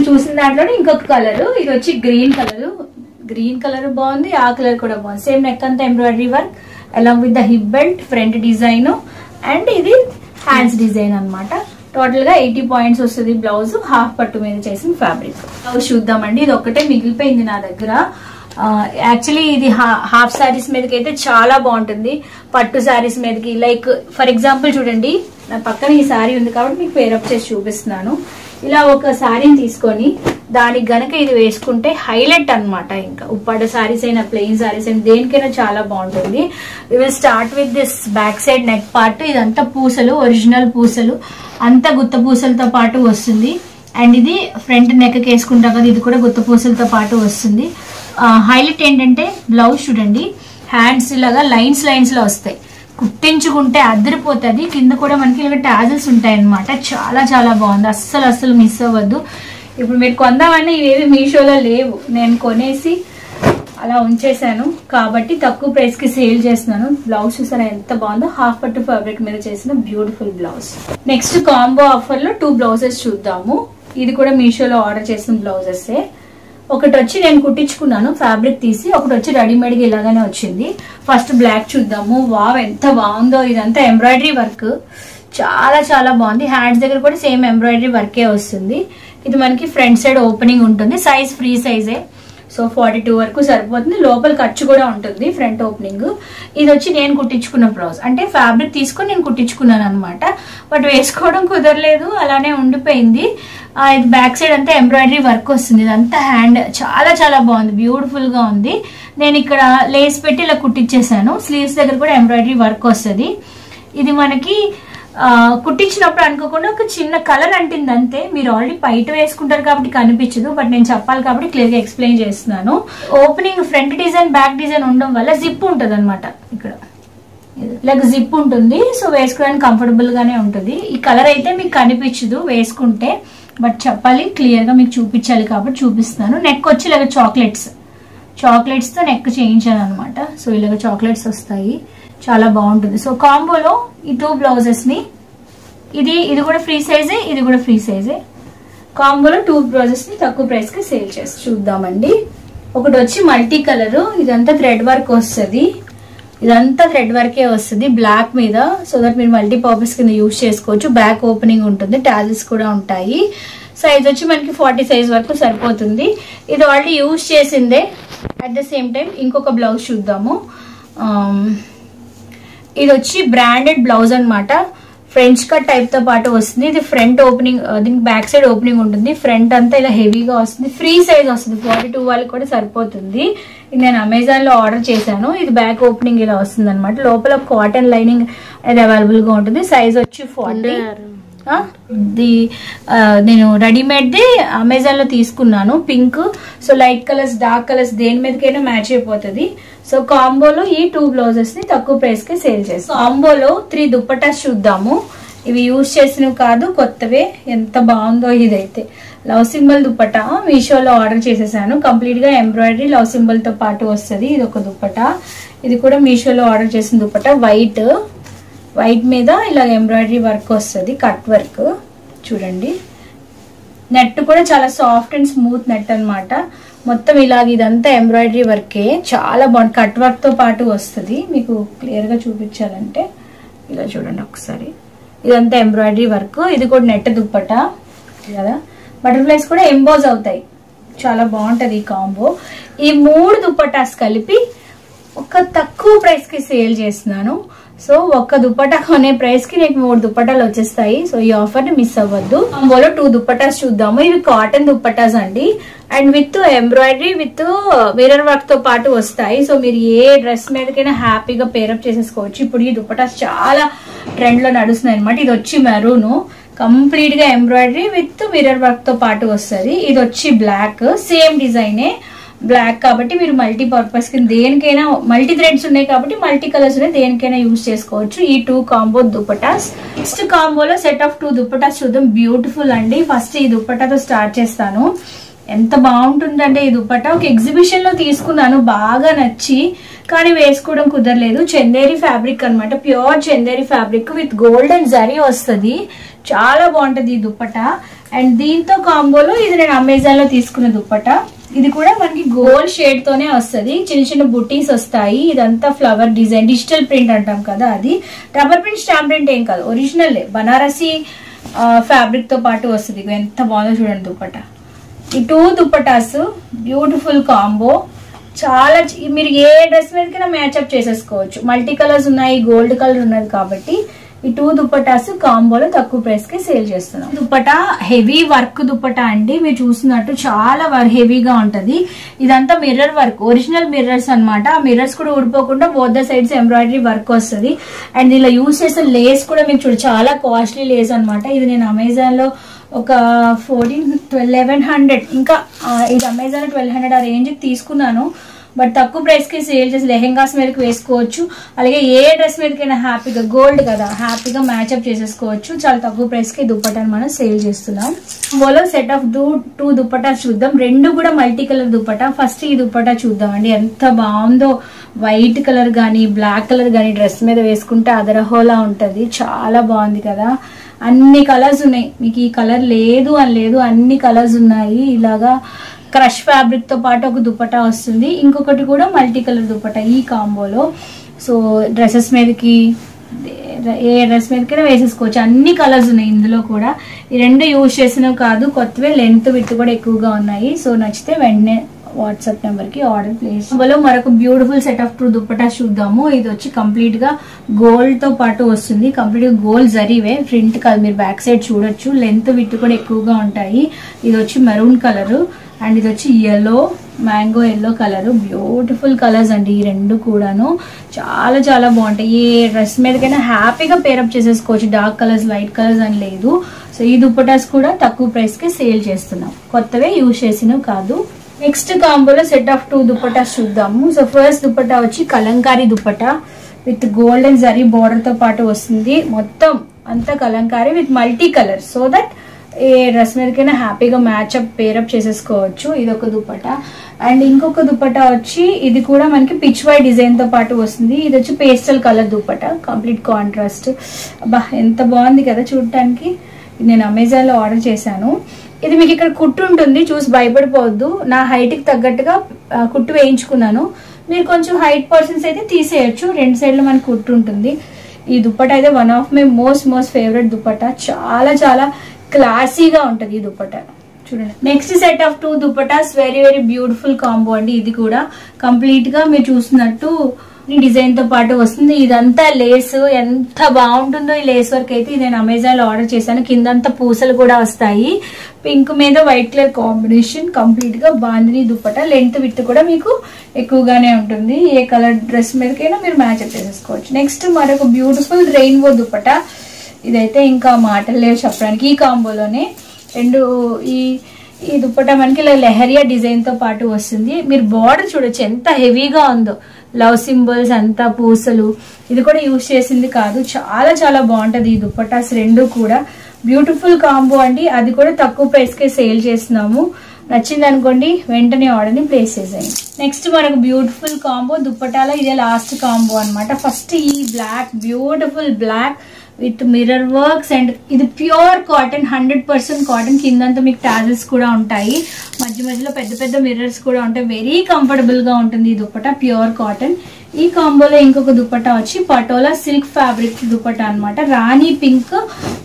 చూసిన దాంట్లోనే ఇంకొక కలర్, ఇది వచ్చి గ్రీన్ కలర్. గ్రీన్ కలర్ బాగుంది, ఆ కలర్ కూడా బాగుంది. సేమ్ నెక్ అంతా embroidery work along with the hip belt, front design and ఇది హ్యాండ్స్ డిజైన్ అనమాట. టోటల్ గా 80 పాయింట్స్ వస్తుంది బ్లౌజ్. హాఫ్ పట్టు మీద చేసిన ఫ్యాబ్రిక్. బ్లౌజ్ చూద్దామండి. ఇది ఒక్కటే మిగిలిపోయింది నా దగ్గర. యాక్చువల్లీ ఇది హాఫ్ శారీస్ మీదకి అయితే చాలా బాగుంటుంది. పట్టు శారీస్ మీదకి లైక్ ఫర్ ఎగ్జాంపుల్ చూడండి, నా పక్కన ఈ శారీ ఉంది కాబట్టి మీకు పేరప్ చేసి చూపిస్తున్నాను. ఇలా ఒక శారీని తీసుకొని దానికి గనక ఇది వేసుకుంటే హైలైట్ అనమాట. ఇంకా ఉప్పాడ శారీస్ అయినా, ప్లెయిన్ శారీస్ అయినా, దేనికైనా చాలా బాగుంటుంది. We will start with this back side neck part. ఇదంతా పూసలు, ఒరిజినల్ పూసలు, అంతా గుత్త పూసలతో పాటు వస్తుంది. అండ్ ఇది ఫ్రంట్ నెక్ వేసుకుంటాం కదా, ఇది కూడా గుత్త పూసలతో పాటు వస్తుంది. హైలైట్ ఏంటంటే బ్లౌజ్ చూడండి, హ్యాండ్స్ ఇలాగా లైన్స్ లో వస్తాయి. కుట్టించుకుంటే అదిరిపోతుంది. కింద కూడా మనకి ఇలా టాజిల్స్ ఉంటాయి అనమాట. చాలా చాలా బాగుంది. అస్సలు మిస్ అవ్వద్దు. ఇప్పుడు మీరు కొందామని ఇవేవి మీషోలో లేవు, నేను కొనేసి అలా ఉంచేసాను కాబట్టి తక్కువ ప్రైస్ కి సేల్ చేస్తున్నాను. బ్లౌజ్ చూసారా ఎంత బాగుందో, హాఫ్ పట్టు ఫ్యాబ్రిక్ మీద చేసిన beautiful blouse. Next combo offer లో 2 బ్లౌజెస్ చూద్దాము. ఇది కూడా మీషోలో ఆర్డర్ చేసిన బ్లౌజెస్. ఒకటి వచ్చి నేను కుట్టించుకున్నాను ఫ్యాబ్రిక్ తీసి, ఒకటి వచ్చి రెడీమేడ్ గా ఇలాగానే వచ్చింది. ఫస్ట్ బ్లాక్ చూద్దాము. వావ్ ఎంత బాగుందో. ఇదంతా ఎంబ్రాయిడరీ వర్క్, చాలా చాలా బాగుంది. హ్యాండ్స్ దగ్గర కూడా సేమ్ ఎంబ్రాయిడరీ వర్కే వస్తుంది. ఇది మనకి ఫ్రంట్ సైడ్ ఓపెనింగ్ ఉంటుంది, సైజ్ ఫ్రీ సైజే. సో 42 వరకు సరిపోతుంది. లోపల ఖర్చు కూడా ఉంటుంది ఫ్రంట్ ఓపెనింగ్. ఇది వచ్చి నేను కుట్టించుకున్న బ్లౌజ్, అంటే ఫ్యాబ్రిక్ తీసుకొని నేను కుట్టించుకున్నాను అనమాట. బట్ వేసుకోవడం కుదరలేదు, అలానే ఉండిపోయింది. ఇది బ్యాక్ సైడ్ అంతా ఎంబ్రాయిడరీ వర్క్ వస్తుంది. ఇదంతా హ్యాండ్, చాలా చాలా బాగుంది, బ్యూటిఫుల్ గా ఉంది. నేను ఇక్కడ లేస్ పెట్టి ఇలా కుట్టించేసాను. స్లీవ్స్ దగ్గర కూడా ఎంబ్రాయిడరీ వర్క్ వస్తుంది. ఇది మనకి కుట్టించినప్పుడు అనుకోకుండా ఒక చిన్న కలర్ అంటింది అంతే. మీరు ఆల్రెడీ బయట వేసుకుంటారు కాబట్టి కనిపించదు, బట్ నేను చెప్పాలి కాబట్టి క్లియర్ గా ఎక్స్ప్లెయిన్ చేస్తున్నాను. Opening front design back design ఉండడం వల్ల జిప్ ఉంటుంది అనమాట. ఇక్కడ ఇలాగ జిప్ ఉంటుంది, సో వేసుకోవడానికి కంఫర్టబుల్ గానే ఉంటుంది. ఈ కలర్ అయితే మీకు కనిపించదు వేసుకుంటే, బట్ చెప్పాలి క్లియర్ గా మీకు చూపించాలి కాబట్టి చూపిస్తున్నాను. నెక్ వచ్చి ఇలాగ చాక్లెట్స్ తో నెక్ చేయించాను అనమాట. సో ఇలాగ చాక్లెట్స్ వస్తాయి, చాలా బాగుంటుంది. సో కాంబోలో ఈ 2 బ్లౌజెస్ ని, ఇది కూడా ఫ్రీ సైజే, ఇది కూడా ఫ్రీ సైజే. కాంబోలో 2 బ్లౌజెస్ ని తక్కువ ప్రైస్ కి సేల్ చేసి చూద్దామండి. ఒకటి వచ్చి మల్టీ కలర్, ఇదంతా థ్రెడ్ వర్క్ వస్తుంది. ఇదంతా థ్రెడ్ వర్కే వస్తుంది బ్లాక్ మీద, సో దట్ మీరు మల్టీ పర్పస్ కింద యూజ్ చేసుకోవచ్చు. బ్యాక్ ఓపెనింగ్ ఉంటుంది, టాజిల్స్ కూడా ఉంటాయి. సైజ్ వచ్చి మనకి 40 సైజ్ వరకు సరిపోతుంది. ఇది ఆల్రెడీ యూజ్ చేసిందే. అట్ ద సేమ్ టైం ఇంకొక బ్లౌజ్ చూద్దాము. ఇది వచ్చి బ్రాండెడ్ బ్లౌజ్ అనమాట. ఫ్రెంచ్ కట్ టైప్ తో పాటు వస్తుంది. ఇది ఫ్రంట్ ఓపెనింగ్, దీనికి బ్యాక్ సైడ్ ఓపెనింగ్ ఉంటుంది. ఫ్రంట్ అంతా ఇలా హెవీగా వస్తుంది, ఫ్రీ సైజ్ వస్తుంది. 42 వాళ్ళకి కూడా సరిపోతుంది. ఇది నేను అమెజాన్ లో ఆర్డర్ చేశాను. ఇది బ్యాక్ ఓపెనింగ్ ఇలా వస్తుంది అనమాట. లోపల కాటన్ లైనింగ్ అది అవైలబుల్ గా ఉంటుంది. సైజ్ వచ్చి 40. నేను రెడీమేడ్ ది అమెజాన్ లో తీసుకున్నాను, pink. So light colours, dark colours దేని మీదకైనా మ్యాచ్ అయిపోతుంది. సో కాంబోలో ఈ 2 బ్లౌజెస్ ని తక్కువ ప్రైస్ కి సేల్ చేస్తాం. కాంబోలో 3 దుప్పటాస్ చూద్దాము. ఇవి యూజ్ చేసినవి కాదు, కొత్తవే. ఎంత బాగుందో ఇదైతే. లవ్ సింబల్ దుప్పటా మీషోలో ఆర్డర్ చేసేసాను. కంప్లీట్ గా ఎంబ్రాయిడరీ లవ్ సింబల్ తో పాటు వస్తుంది. ఇది ఒక దుప్పటా. ఇది కూడా మీషోలో ఆర్డర్ చేసిన దుప్పటా. వైట్ మీద ఇలా ఎంబ్రాయిడరీ వర్క్ వస్తుంది, కట్ వర్క్. చూడండి, నెట్ కూడా చాలా సాఫ్ట్ అండ్ స్మూత్ నెట్ అనమాట. మొత్తం ఇలాగ ఇదంతా ఎంబ్రాయిడరీ వర్కే, చాలా బాగుంది. కట్ వర్క్ తో పాటు వస్తుంది. మీకు క్లియర్ గా చూపించాలంటే ఇలా చూడండి ఒకసారి. ఇదంతా ఎంబ్రాయిడరీ వర్క్. ఇది కూడా నెట్ దుప్పటా కదా. బటర్ఫ్లైస్ కూడా ఎంబోజ్ అవుతాయి, చాలా బాగుంటది ఈ కాంబో. ఈ 3 దుప్పటాస్ కలిపి ఒక తక్కువ ప్రైస్ కి సేల్ చేస్తున్నాను. సో ఒక్క దుప్పటా కొనే ప్రైస్ కి నీకు 3 దుప్పటాలు వచ్చేస్తాయి. సో ఈ ఆఫర్ ని మిస్ అవ్వద్దు. కాంబోలో 2 దుప్పటాస్ చూద్దాము. ఇవి కాటన్ దుప్పటాస్ అండి, and with embroidery with mirror work తో పాటు వస్తాయి. సో మీరు ఏ డ్రెస్ మీదకైనా హ్యాపీగా పేరప్ చేసేసుకోవచ్చు. ఇప్పుడు ఈ దుప్పటాస్ చాలా ట్రెండ్ లో నడుస్తున్నాయి అనమాట. ఇది వచ్చి మెరూన్, కంప్లీట్ గా ఎంబ్రాయిడరీ విత్ మిర్రర్ వర్క్ తో పాటు వస్తుంది. ఇది వచ్చి బ్లాక్, సేమ్ డిజైనే బ్లాక్ కాబట్టి మీరు మల్టీ పర్పస్ కి దేనికైనా, మల్టీ థ్రెడ్స్ ఉన్నాయి కాబట్టి మల్టీ కలర్స్ ఉన్నాయి, దేనికైనా యూజ్ చేసుకోవచ్చు. ఈ 2 కాంబో దుప్పటాస్. నెక్స్ట్ కాంబోలో సెట్ ఆఫ్ 2 దుప్పటాస్ చూద్దాం. బ్యూటిఫుల్ అండి. ఫస్ట్ ఈ దుప్పటాతో స్టార్ట్ చేస్తాను. ఎంత బాగుంటుందంటే ఈ దుప్పటా. ఒక ఎగ్జిబిషన్ లో తీసుకున్నాను, బాగా నచ్చి, కానీ వేసుకోవడం కుదరలేదు. చందేరి ఫ్యాబ్రిక్ అనమాట, pure Chanderi fabric with golden zari వస్తుంది. చాలా బాగుంటది ఈ దుప్పటా. అండ్ దీంతో కాంబోలో ఇది నేను అమెజాన్ లో తీసుకున్న దుప్పటా. ఇది కూడా మనకి గోల్డ్ షేడ్ తోనే వస్తుంది. చిన్న చిన్న బుటీస్ వస్తాయి. ఇదంతా ఫ్లవర్ డిజైన్, డిజిటల్ ప్రింట్ అంటాం కదా, అది రబ్బర్ ప్రింట్, స్టాంప్ ప్రింట్ ఏం కాదు, ఒరిజినల్ బనారసి ఫ్యాబ్రిక్ తో పాటు వస్తుంది. ఎంత బాగుందో చూడండి దుప్పటా. ఈ 2 దుప్పటాస్ బ్యూటిఫుల్ కాంబో. చాలా మీరు ఏ డ్రెస్ మీదకైనా మ్యాచ్అప్ చేసేసుకోవచ్చు. మల్టీ కలర్స్ ఉన్నాయి, గోల్డ్ కలర్ ఉన్నది కాబట్టి ఈ 2 దుప్పటాస్ కాంబోలో తక్కువ ప్రైస్ కి సేల్ చేస్తున్నాం. దుప్పటా హెవీ వర్క్ దుప్పటా అండి. మీరు చూసినట్టు చాలా హెవీగా ఉంటది. ఇదంతా మిర్రర్ వర్క్, ఒరిజినల్ మిర్రర్స్ అనమాట. ఆ మిర్రర్స్ కూడా ఊడిపోకుండా both the sides embroidery work వస్తుంది. అండ్ ఇలా యూజ్ చేసే లేస్ కూడా మీకు చూడ చాలా కాస్ట్లీ లేస్ అనమాట. ఇది నేను అమెజాన్ లో ఒక 1100, ఇంకా ఇది అమెజాన్ 1200 ఆ రేంజ్ కి తీసుకున్నాను. బట్ తక్కువ ప్రైస్ కి సేల్ చేసి లెహెంగాస్ మీదకి వేసుకోవచ్చు. అలాగే ఏ డ్రెస్ మీదకైనా హ్యాపీగా, గోల్డ్ కదా, హ్యాపీగా మ్యాచ్అప్ చేసేసుకోవచ్చు. చాలా తక్కువ ప్రైస్ కి దుప్పటాను మనం సేల్ చేస్తున్నాం. బోలో సెట్ ఆఫ్ 2 దుప్పటా చూద్దాం. 2 కూడా మల్టీ కలర్ దుప్పటా. ఫస్ట్ ఈ దుప్పటా చూద్దాం అండి. ఎంత బాగుందో. వైట్ కలర్ గానీ బ్లాక్ కలర్ గానీ డ్రెస్ మీద వేసుకుంటే అదరహోలా ఉంటది. చాలా బాగుంది కదా. అన్ని కలర్స్ ఉన్నాయి. మీకు ఈ కలర్ లేదు అని లేదు, అన్ని కలర్స్ ఉన్నాయి. ఇలాగా క్రష్ ఫ్యాబ్రిక్ తో పాటు ఒక దుప్పటా వస్తుంది. ఇంకొకటి కూడా మల్టీ కలర్ దుప్పటా ఈ కాంబోలో. సో డ్రెస్సెస్ మీదకి ఏ డ్రెస్ మీదకైనా వేసేసుకోవచ్చు. అన్ని కలర్స్ ఉన్నాయి ఇందులో కూడా. ఈ రెండు యూజ్ చేసినవి కాదు, కొత్తవే. లెంత్ విత్ కూడా ఎక్కువగా ఉన్నాయి. సో నచ్చితే వెంటనే వాట్సాప్ నెంబర్ కి ఆర్డర్ ప్లేస్. అందులో మరొక బ్యూటిఫుల్ సెట్ ఆఫ్ 2 దుప్పటా చూద్దాము. ఇది వచ్చి కంప్లీట్ గా గోల్డ్ తో పాటు వస్తుంది. కంప్లీట్ గా గోల్డ్ జరీవే, ప్రింట్ కాదు. మీరు బ్యాక్ సైడ్ చూడొచ్చు. లెంత్ విత్ కూడా ఎక్కువగా ఉంటాయి. ఇది వచ్చి మెరూన్ కలర్ అండ్ ఇది వచ్చి yellow, mango yellow colour. Beautiful colours అండి ఈ రెండు కూడాను. చాలా చాలా బాగుంటాయి. ఏ డ్రెస్ మీదకైనా హ్యాపీగా పేరప్ చేసేసుకోవచ్చు. డార్క్ కలర్స్, లైట్ కలర్స్ అని లేదు. సో ఈ దుప్పటాస్ కూడా తక్కువ ప్రైస్ కి సేల్ చేస్తున్నాం. కొత్తవే యూజ్ చేసినవి కాదు. నెక్స్ట్ కాంబోలో సెట్ ఆఫ్ 2 దుప్పటాస్ చూద్దాము. సో ఫస్ట్ దుప్పటా వచ్చి kalamkari dupatta with golden zari border తో పాటు వస్తుంది. మొత్తం అంతా kalamkari with multi colour. So that ఏ డ్రెస్ మీదకైనా హ్యాపీగా మ్యాచ్అప్ పేరప్ చేసేసుకోవచ్చు. ఇది ఒక దుప్పటా. అండ్ ఇంకొక దుప్పటా వచ్చి ఇది కూడా మనకి పిచ్ వై డిజైన్ తో పాటు వస్తుంది. ఇది వచ్చి pastel colour dupatta, complete contrast. అబ్బా ఎంత బాగుంది కదా చూడటానికి. నేను అమెజాన్ లో ఆర్డర్ చేశాను. ఇది మీకు ఇక్కడ కుట్టు ఉంటుంది, చూసి భయపడిపోవద్దు. నా హైట్ కి తగ్గట్టుగా కుట్టు వేయించుకున్నాను. మీరు కొంచెం హైట్ పర్సన్స్ అయితే తీసేయచ్చు. రెండు సైడ్ లో మనకి కుట్టు ఉంటుంది. ఈ దుప్పటా అయితే one of my most favourite dupatta. చాలా చాలా క్లాసీగా ఉంటది ఈ దుప్పటా. చూడండి. Next set of 2 dupattas very very beautiful combo అండి. ఇది కూడా కంప్లీట్ గా మీరు చూస్తున్నట్టు డిజైన్ తో పాటు వస్తుంది. ఇదంతా లేస్, ఎంత బాగుంటుందో ఈ లేస్ వర్క్ అయితే. నేను అమెజాన్ లో ఆర్డర్ చేశాను. కిందంతా పూసలు కూడా వస్తాయి. పింక్ మీద వైట్ కలర్ కాంబినేషన్. కంప్లీట్ గా బాందిని దుప్పటా. లెంత్ విత్ కూడా మీకు ఎక్కువగానే ఉంటుంది. ఏ కలర్ డ్రెస్ మీదకైనా మీరు మ్యాచ్ అప్ చేసేసుకోవచ్చు. నెక్స్ట్ మరొక బ్యూటిఫుల్ రెయిన్బో దుప్పటా. ఇదైతే ఇంకా మాటలు లేవు చెప్పడానికి. ఈ కాంబోలోనే రెండు ఈ దుప్పటా మనకి ఇలా లెహరియా డిజైన్ తో పాటు వస్తుంది. మీరు బార్డర్ చూడొచ్చు ఎంత హెవీగా ఉందో. లవ్ సింబల్స్ అంతా పూసలు. ఇది కూడా యూజ్ చేసింది కాదు. చాలా చాలా బాగుంటది ఈ దుప్పటాస్ రెండు కూడా. బ్యూటిఫుల్ కాంబో అండి. అది కూడా తక్కువ ప్రైస్ కే సేల్ చేస్తున్నాము. నచ్చింది అనుకోండి, వెంటనే ఆర్డర్ ని ప్లేస్ చేసేయండి. నెక్స్ట్ మనకు బ్యూటిఫుల్ కాంబో దుప్పటాలో ఇదే లాస్ట్ కాంబో అనమాట. ఫస్ట్ ఈ black, beautiful black with mirror works and ఇది ప్యూర్ కాటన్, 100% కాటన్. కిందంతా మీకు టాజల్స్ కూడా ఉంటాయి. మధ్య మధ్యలో పెద్ద పెద్ద మిర్రర్స్ కూడా ఉంటాయి. వెరీ కంఫర్టబుల్ గా ఉంటుంది ఈ దుప్పటా, ప్యూర్ కాటన్. ఈ కాంబోలో ఇంకొక దుప్పటా వచ్చి పటోలా సిల్క్ ఫ్యాబ్రిక్ దుప్పటా అనమాట. Rani pink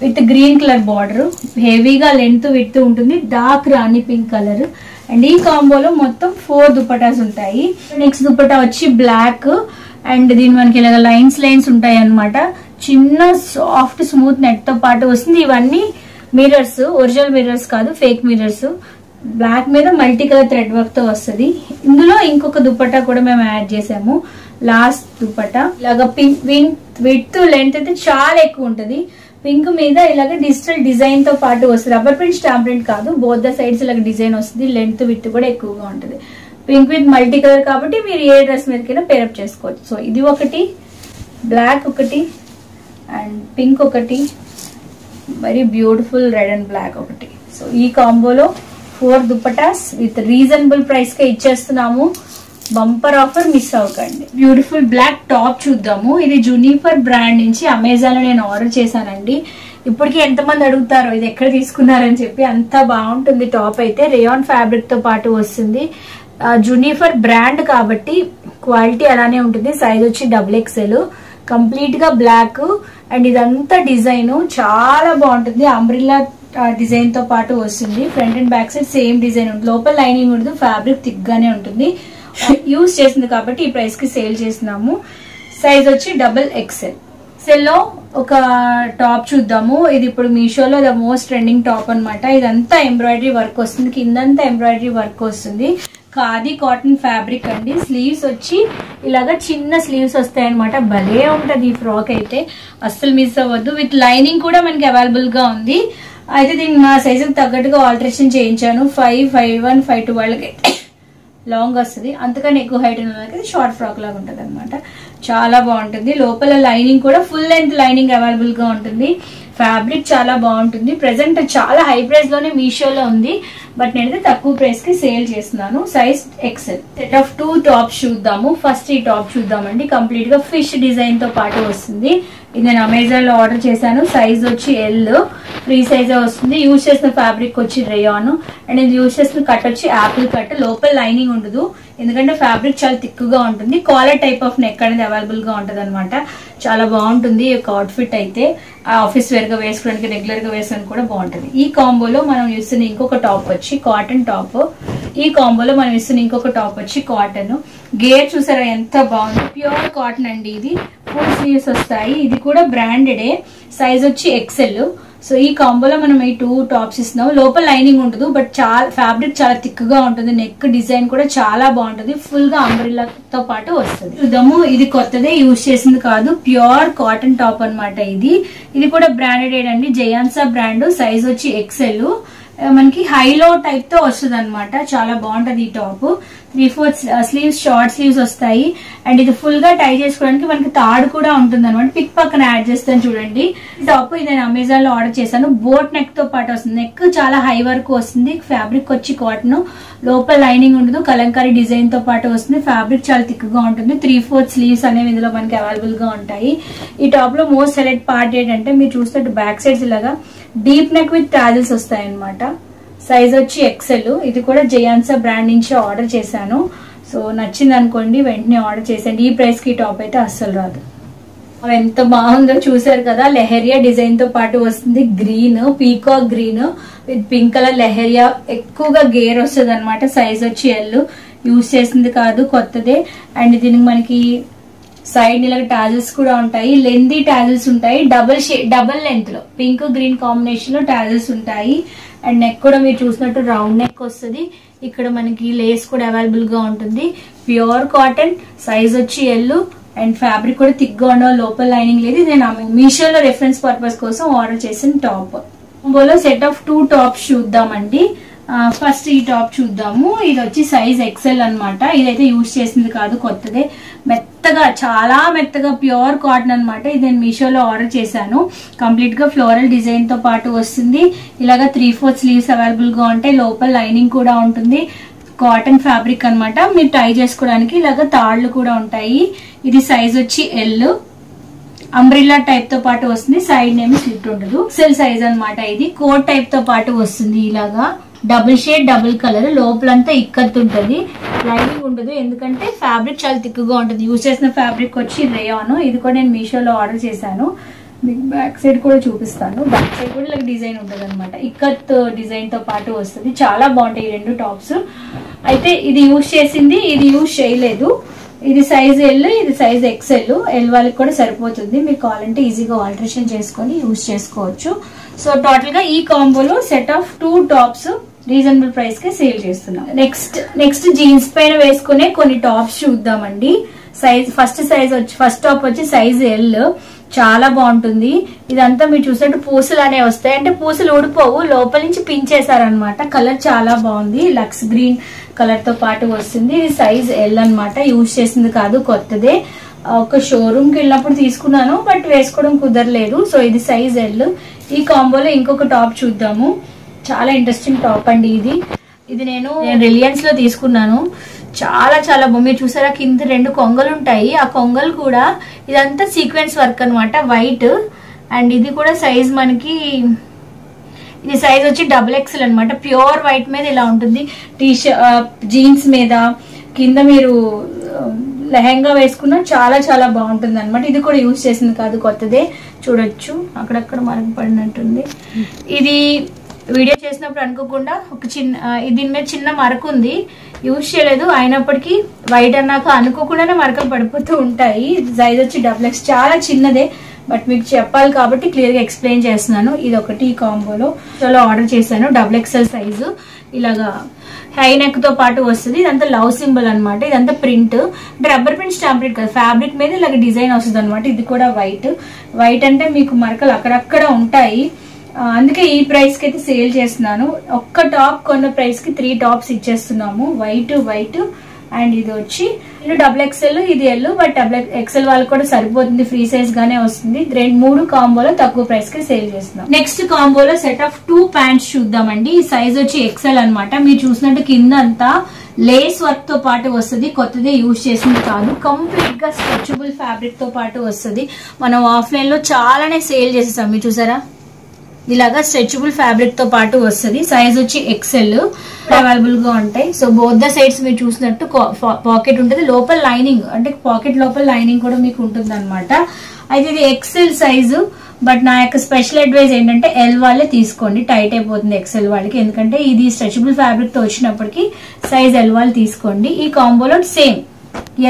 with green colour border. హెవీగా లెంత్ విత్ ఉంటుంది. Dark rani pink colour. And ఈ కాంబోలో మొత్తం 4 దుప్పటాస్ ఉంటాయి. నెక్స్ట్ దుప్పటా వచ్చి బ్లాక్ అండ్ దీని మనకి ఇలాగ లైన్స్ ఉంటాయి అనమాట. చిన్న సాఫ్ట్ స్మూత్ నెట్ తో పాటు వస్తుంది. ఇవన్నీ మిర్రర్స్, ఒరిజినల్ మిర్రర్స్ కాదు, ఫేక్ మిర్రర్స్. బ్లాక్ మీద మల్టీ కలర్ థ్రెడ్ వర్క్ తో వస్తుంది. ఇందులో ఇంకొక దుప్పటా కూడా మేము యాడ్ చేసాము. లాస్ట్ దుప్పటా ఇలాగ పింక్ విత్ లెంత్ అయితే చాలా ఎక్కువ ఉంటది. పింక్ మీద ఇలాగ డిజిటల్ డిజైన్ తో పాటు వస్తుంది. రబ్బర్ ప్రింట్, స్టాంప్ ప్రింట్ కాదు. బోత్ ద సైడ్స్ ఇలాగ డిజైన్ వస్తుంది. లెంత్ విత్ కూడా ఎక్కువగా ఉంటుంది. పింక్ విత్ మల్టీ కలర్ కాబట్టి మీరు ఏ డ్రెస్ మీదకైనా పేరప్ చేసుకోవచ్చు. సో ఇది ఒకటి, బ్లాక్ ఒకటి అండ్ పింక్ ఒకటి, very beautiful red and black ఒకటి. సో ఈ కాంబోలో 4 దుప్పటాస్ విత్ రీజనబుల్ ప్రైస్ కే ఇచ్చేస్తున్నాము. బంపర్ ఆఫర్, మిస్ అవ్వకండి. బ్యూటిఫుల్ బ్లాక్ టాప్ చూద్దాము. ఇది జునిఫర్ బ్రాండ్ నుంచి అమెజాన్ లో నేను ఆర్డర్ చేశానండి. ఇప్పటికి ఎంతమంది అడుగుతారో ఇది ఎక్కడ తీసుకున్నారని చెప్పి. అంత బాగుంటుంది టాప్ అయితే. రేయాన్ ఫ్యాబ్రిక్ తో పాటు వస్తుంది. జునిఫర్ బ్రాండ్ కాబట్టి క్వాలిటీ అలానే ఉంటుంది. సైజ్ వచ్చి XXL. కంప్లీట్ గా బ్లాక్ అండ్ ఇదంతా డిజైన్ చాలా బాగుంటుంది. అంబ్రిల్లా డిజైన్ తో పాటు వస్తుంది. Front and back side same design ఉంటుంది. లోపల లైనింగ్ ఉంటుంది. ఫ్యాబ్రిక్ థిక్ గానే ఉంటుంది. యూజ్ చేసింది కాబట్టి ఈ ప్రైస్ కి సేల్ చేస్తున్నాము. సైజ్ వచ్చి XXL. సెల్లో ఒక టాప్ చూద్దాము. ఇది ఇప్పుడు మీషోలో ద మోస్ట్ ట్రెండింగ్ టాప్ అనమాట. ఇదంతా ఎంబ్రాయిడరీ వర్క్ వస్తుంది. కిందంతా ఎంబ్రాయిడరీ వర్క్ వస్తుంది. ఖాదీ కాటన్ ఫ్యాబ్రిక్ అండి. స్లీవ్స్ వచ్చి ఇలాగా చిన్న స్లీవ్స్ వస్తాయి అనమాట. భలే ఉంటది ఈ ఫ్రాక్ అయితే, అస్సలు మిస్ అవ్వద్దు. విత్ లైనింగ్ కూడా మనకి అవైలబుల్ గా ఉంది. అయితే దీన్ని నా సైజుకి తగ్గట్టుగా ఆల్టరేషన్ చేయించాను. 5, 5'1", 5'2" వాళ్ళకి లాంగ్ వస్తుంది. అంతకని ఎక్కువ హైట్ ఉన్న వాళ్ళకి షార్ట్ ఫ్రాక్ లాగా ఉంటది అనమాట. చాలా బాగుంటుంది. లోపల లైనింగ్ కూడా ఫుల్ లెంత్ లైనింగ్ అవైలబుల్ గా ఉంటుంది. ఫ్యాబ్రిక్ చాలా బాగుంటుంది. ప్రెసెంట్ చాలా హై ప్రైస్ లోనే మీషోలో ఉంది. బట్ నేనైతే తక్కువ ప్రైస్ కి సేల్ చేస్తున్నాను. Size XL. Set of 2 tops చూద్దాము. ఫస్ట్ ఈ టాప్ చూద్దామండి. కంప్లీట్ గా ఫిష్ డిజైన్ తో పాటు వస్తుంది. ఇది నేను అమెజాన్ లో ఆర్డర్ చేశాను. సైజ్ వచ్చి ఎల్, ఫ్రీ సైజ్ వస్తుంది. యూజ్ చేసిన ఫ్యాబ్రిక్ వచ్చి రేయాన్, అండ్ ఇది యూజ్ చేసిన కట్ వచ్చి యాపిల్ కట్. లోపల లైనింగ్ ఉండదు ఎందుకంటే ఫ్యాబ్రిక్ చాలా థిక్ గా ఉంటుంది. కాలర్ టైప్ ఆఫ్ నెక్ అనేది అవైలబుల్ గా ఉంటది అనమాట. చాలా బాగుంటుంది ఈ అవుట్ఫిట్ అయితే. ఆఫీస్ వేర్ గా వేసుకోవడానికి, రెగ్యులర్ గా వేసుకోవడానికి కూడా బాగుంటుంది. ఈ కాంబోలో మనం ఇస్తున్న ఇంకొక టాప్ వచ్చి కాటన్ టాప్. ఈ కాంబోలో మనం ఇస్తున్న ఇంకొక టాప్ వచ్చి కాటన్. గేర్ చూసారా ఎంత బాగుంది, ప్యూర్ కాటన్ అండి. ఇది ఫుల్ స్లీవ్స్ వస్తాయి. ఇది కూడా బ్రాండెడే. సైజ్ వచ్చి ఎక్సెల్. సో ఈ కాంబోలో మనం ఈ 2 టాప్స్ ఇస్తున్నాం. లోపల లైనింగ్ ఉండదు బట్ చాలా ఫ్యాబ్రిక్ చాలా థిక్ గా ఉంటుంది. నెక్ డిజైన్ కూడా చాలా బాగుంటుంది. ఫుల్ గా అంబ్రెల్లా తో పాటు వస్తుంది. చూద్దాము. ఇది కొత్తదే, యూజ్ చేసింది కాదు. ప్యూర్ కాటన్ టాప్ అనమాట ఇది. ఇది కూడా బ్రాండెడ్ అండి, జయాన్సా బ్రాండ్. సైజ్ వచ్చి ఎక్సెల్. మనకి హైలో టైప్ తో వస్తుంది అనమాట. చాలా బాగుంటది ఈ టాప్. 3/4 స్లీవ్స్, షార్ట్ స్లీవ్స్ వస్తాయి. అండ్ ఇది ఫుల్ గా టై చేసుకోవడానికి మనకి తాడు కూడా ఉంటుంది అనమాట. పిక్ పక్కన యాడ్ చేస్తాను చూడండి. టాప్ ఇది నేను అమెజాన్ లో ఆర్డర్ చేశాను. బోట్ నెక్ తో పాటు వస్తుంది. నెక్ చాలా హై వరకు వస్తుంది. ఫ్యాబ్రిక్ వచ్చి కాటన్. లోపల లైనింగ్ ఉండదు. కలంకారీ డిజైన్ తో పాటు వస్తుంది. ఫ్యాబ్రిక్ చాలా థిక్ గా ఉంటుంది. 3/4 స్లీవ్స్ అనేవి ఇందులో మనకి అవైలబుల్ గా ఉంటాయి. ఈ టాప్ లో మోస్ట్ సెలెక్ట్ పార్ట్ ఏంటంటే మీరు చూస్తే బ్యాక్ సైడ్స్ ఇలాగా డీప్ నెక్ విత్ టాజిల్స్ వస్తాయి అనమాట. సైజ్ వచ్చి ఎక్సెల్. ఇది కూడా జయాన్సా బ్రాండ్ నుంచి ఆర్డర్ చేశాను. సో నచ్చింది అనుకోండి, వెంటనే ఆర్డర్ చేసండి. ఈ ప్రైస్ కి టాప్ అయితే అస్సలు రాదు. ఎంత బాగుందో చూసారు కదా. లెహరియా డిజైన్ తో పాటు వస్తుంది. Green, peacock green with pink colour lehariya. ఎక్కువగా గేర్ వస్తుంది అనమాట. సైజ్ వచ్చి ఎల్. యూజ్ చేసింది కాదు, కొత్తదే. అండ్ దీనికి మనకి సైడ్ ఇలా టాజిల్స్ కూడా ఉంటాయి. లెందీ టాజిల్స్ ఉంటాయి. డబుల్ లెంత్ లో పింక్ గ్రీన్ కాంబినేషన్ లో టాజిల్స్ ఉంటాయి. అండ్ నెక్ కూడా మీరు చూసినట్టు రౌండ్ నెక్ వస్తుంది. ఇక్కడ మనకి లేస్ కూడా అవైలబుల్ గా ఉంటుంది. Pure cotton. సైజ్ వచ్చి ఎల్. అండ్ ఫ్యాబ్రిక్ కూడా థిక్ గా ఉండవు. లోపల లైనింగ్ లేదు. నేను మీషోలో రెఫరెన్స్ పర్పస్ కోసం ఆర్డర్ చేసిన టాప్. ఇందులో సెట్ ఆఫ్ 2 టాప్స్ చూద్దామండి. ఫస్ట్ ఈ టాప్ చూద్దాము. ఇది వచ్చి సైజ్ ఎక్సెల్ అనమాట. ఇదైతే యూజ్ చేసింది కాదు, కొత్తదే. మెత్తగా, చాలా మెత్తగా ప్యూర్ కాటన్ అనమాట. ఇది నేను మీషోలో ఆర్డర్ చేశాను. కంప్లీట్ గా ఫ్లోరల్ డిజైన్ తో పాటు వస్తుంది. ఇలాగా 3/4 స్లీవ్స్ అవైలబుల్ గా ఉంటాయి. లోపల లైనింగ్ కూడా ఉంటుంది. కాటన్ ఫ్యాబ్రిక్ అనమాట. మీరు టై చేసుకోవడానికి ఇలాగా తాళ్లు కూడా ఉంటాయి. ఇది సైజ్ వచ్చి ఎల్. అంబ్రిల్లా టైప్ తో పాటు వస్తుంది. సైడ్ నేమ్ స్లిట్ ఉండదు. ఎక్సెల్ సైజ్ అనమాట. ఇది కోట్ టైప్ తో పాటు వస్తుంది. ఇలాగా డబుల్ షేడ్, డబుల్ కలర్. లోపలంతా ఇక్కత్ ఉంటుంది. లైనింగ్ ఉండదు ఎందుకంటే ఫ్యాబ్రిక్ చాలా థిక్గా ఉంటుంది. యూజ్ చేసిన ఫ్యాబ్రిక్ వచ్చి రేయాన్. ఇది కూడా నేను మీషోలో ఆర్డర్ చేశాను. మీకు బ్యాక్ సైడ్ కూడా చూపిస్తాను. బ్యాక్ సైడ్ కూడా ఇలా డిజైన్ ఉంటుంది అనమాట. ఇక్కత్ డిజైన్ తో పాటు వస్తుంది. చాలా బాగుంటాయి ఈ 2 టాప్స్. అయితే ఇది యూజ్ చేసింది, ఇది యూజ్ చేయలేదు. ఇది సైజ్ ఎల్, ఇది సైజ్ ఎక్సెల్. ఎల్ వాళ్ళకి కూడా సరిపోతుంది. మీకు కావాలంటే ఈజీగా ఆల్టరేషన్ చేసుకొని యూజ్ చేసుకోవచ్చు. సో టోటల్ గా ఈ కాంబోలో set of 2 tops reasonable price కి సేల్ చేస్తున్నాం. నెక్స్ట్ జీన్స్ పైన వేసుకునే కొన్ని టాప్స్ చూద్దామండి. ఫస్ట్ టాప్ వచ్చి సైజ్ ఎల్. చాలా బాగుంటుంది. ఇదంతా మీరు చూసినట్టు పూసలు అనేవి వస్తాయి. అంటే పూసలు ఊడిపోవు, లోపల నుంచి పిన్ చేశారనమాట. కలర్ చాలా బాగుంది. లక్స్ గ్రీన్ కలర్ తో పాటు వస్తుంది. ఇది సైజ్ ఎల్ అనమాట. యూజ్ చేసింది కాదు, కొత్తదే. ఒక షోరూమ్ కి వెళ్ళినప్పుడు తీసుకున్నాను బట్ వేసుకోవడం కుదరలేదు. సో ఇది సైజ్ ఎల్. ఈ కాంబోలో ఇంకొక టాప్ చూద్దాము. చాలా ఇంట్రెస్టింగ్ టాప్ అండి ఇది నేను రిలయన్స్ లో తీసుకున్నాను. చాలా చాలా మీరు చూసారా, కింద 2 కొంగలు ఉంటాయి. ఆ కొంగలు కూడా ఇదంతా సీక్వెన్స్ వర్క్ అనమాట. వైట్. అండ్ ఇది కూడా సైజ్ మనకి, ఇది సైజ్ వచ్చి డబుల్ ఎక్సెల్ అనమాట. ప్యూర్ వైట్ మీద ఇలా ఉంటుంది. జీన్స్ మీద కింద మీరు లెహంగా వేసుకున్నా చాలా చాలా బాగుంటుంది అనమాట. ఇది కూడా యూజ్ చేసింది కాదు, కొత్తదే. చూడొచ్చు అక్కడక్కడ మరక పడినట్టుంది. ఇది వీడియో చేసినప్పుడు అనుకోకుండా ఒక దీని మీద చిన్న మరక ఉంది. యూజ్ చేయలేదు, అయినప్పటికీ వైట్ అన్నాక అనుకోకుండానే మరకలు పడిపోతూ ఉంటాయి. సైజ్ వచ్చి డబుల్ ఎక్స్. చాలా చిన్నదే బట్ మీకు చెప్పాలి కాబట్టి క్లియర్ గా ఎక్స్ప్లెయిన్ చేస్తున్నాను. ఇది ఒకటి ఈ కాంబోలో ఆర్డర్ చేశాను. Double XL size. ఇలాగా హై నెక్ తో పాటు వస్తుంది. ఇదంతా లవ్ సింబల్ అనమాట. ఇదంతా ప్రింట్, అంటే రబ్బర్ ప్రింట్, స్టాంప్ ప్రింట్ కాదు, ఫ్యాబ్రిక్ మీద ఇలాగ డిజైన్ వస్తుంది అనమాట. ఇది కూడా వైట్ అంటే మీకు మరకలు అక్కడక్కడ ఉంటాయి. అందుకే ఈ ప్రైస్ కి అయితే సేల్ చేస్తున్నాను. ఒక్క టాప్ కొన్న ప్రైస్ కి 3 టాప్స్ ఇచ్చేస్తున్నాము. వైట్ అండ్ ఇది వచ్చి డబుల్ ఎక్స్ఎల్, ఇది ఎల్, బట్ డబుల్ ఎక్స్ఎల్ వాళ్ళకి కూడా సరిపోతుంది, ఫ్రీ సైజ్ గానే వస్తుంది. 3 కాంబోలో తక్కువ ప్రైస్ కి సేల్ చేస్తున్నాం. నెక్స్ట్ కాంబోలో సెట్ ఆఫ్ 2 ప్యాంట్స్ చూద్దామండి. ఈ సైజ్ వచ్చి ఎక్స్ఎల్ అన్నమాట. మీరు చూసినట్టు కింద అంతా లేస్ వర్క్ తో పాటు వస్తుంది, కొత్తదే యూజ్ చేసింది కాదు, కంప్లీట్ గా స్ట్రెచబుల్ ఫ్యాబ్రిక్ తో పాటు వస్తుంది. మనం ఆఫ్లైన్ లో చాలానే సేల్ చేసేసాం, మీరు చూసారా, ఇలాగా స్ట్రెచబుల్ ఫ్యాబ్రిక్ తో పాటు వస్తుంది. సైజ్ వచ్చి ఎక్స్ఎల్ అవైలబుల్ గా ఉంటాయి. సో బోత్ ద సైడ్స్ మీరు చూసినట్టు పాకెట్ ఉంటుంది, లోపల లైనింగ్ అంటే పాకెట్ లోపల లైనింగ్ కూడా మీకు ఉంటుంది అనమాట. అయితే ఇది ఎక్స్ఎల్ సైజు, బట్ నా యొక్క స్పెషల్ అడ్వైజ్ ఏంటంటే ఎల్ వాళ్ళే తీసుకోండి, టైట్ అయిపోతుంది ఎక్స్ఎల్ వాళ్ళకి, ఎందుకంటే ఇది స్ట్రెచబుల్ ఫ్యాబ్రిక్ తో వచ్చినప్పటికీ సైజ్ ఎల్ వాళ్ళు తీసుకోండి. ఈ కాంబోలో సేమ్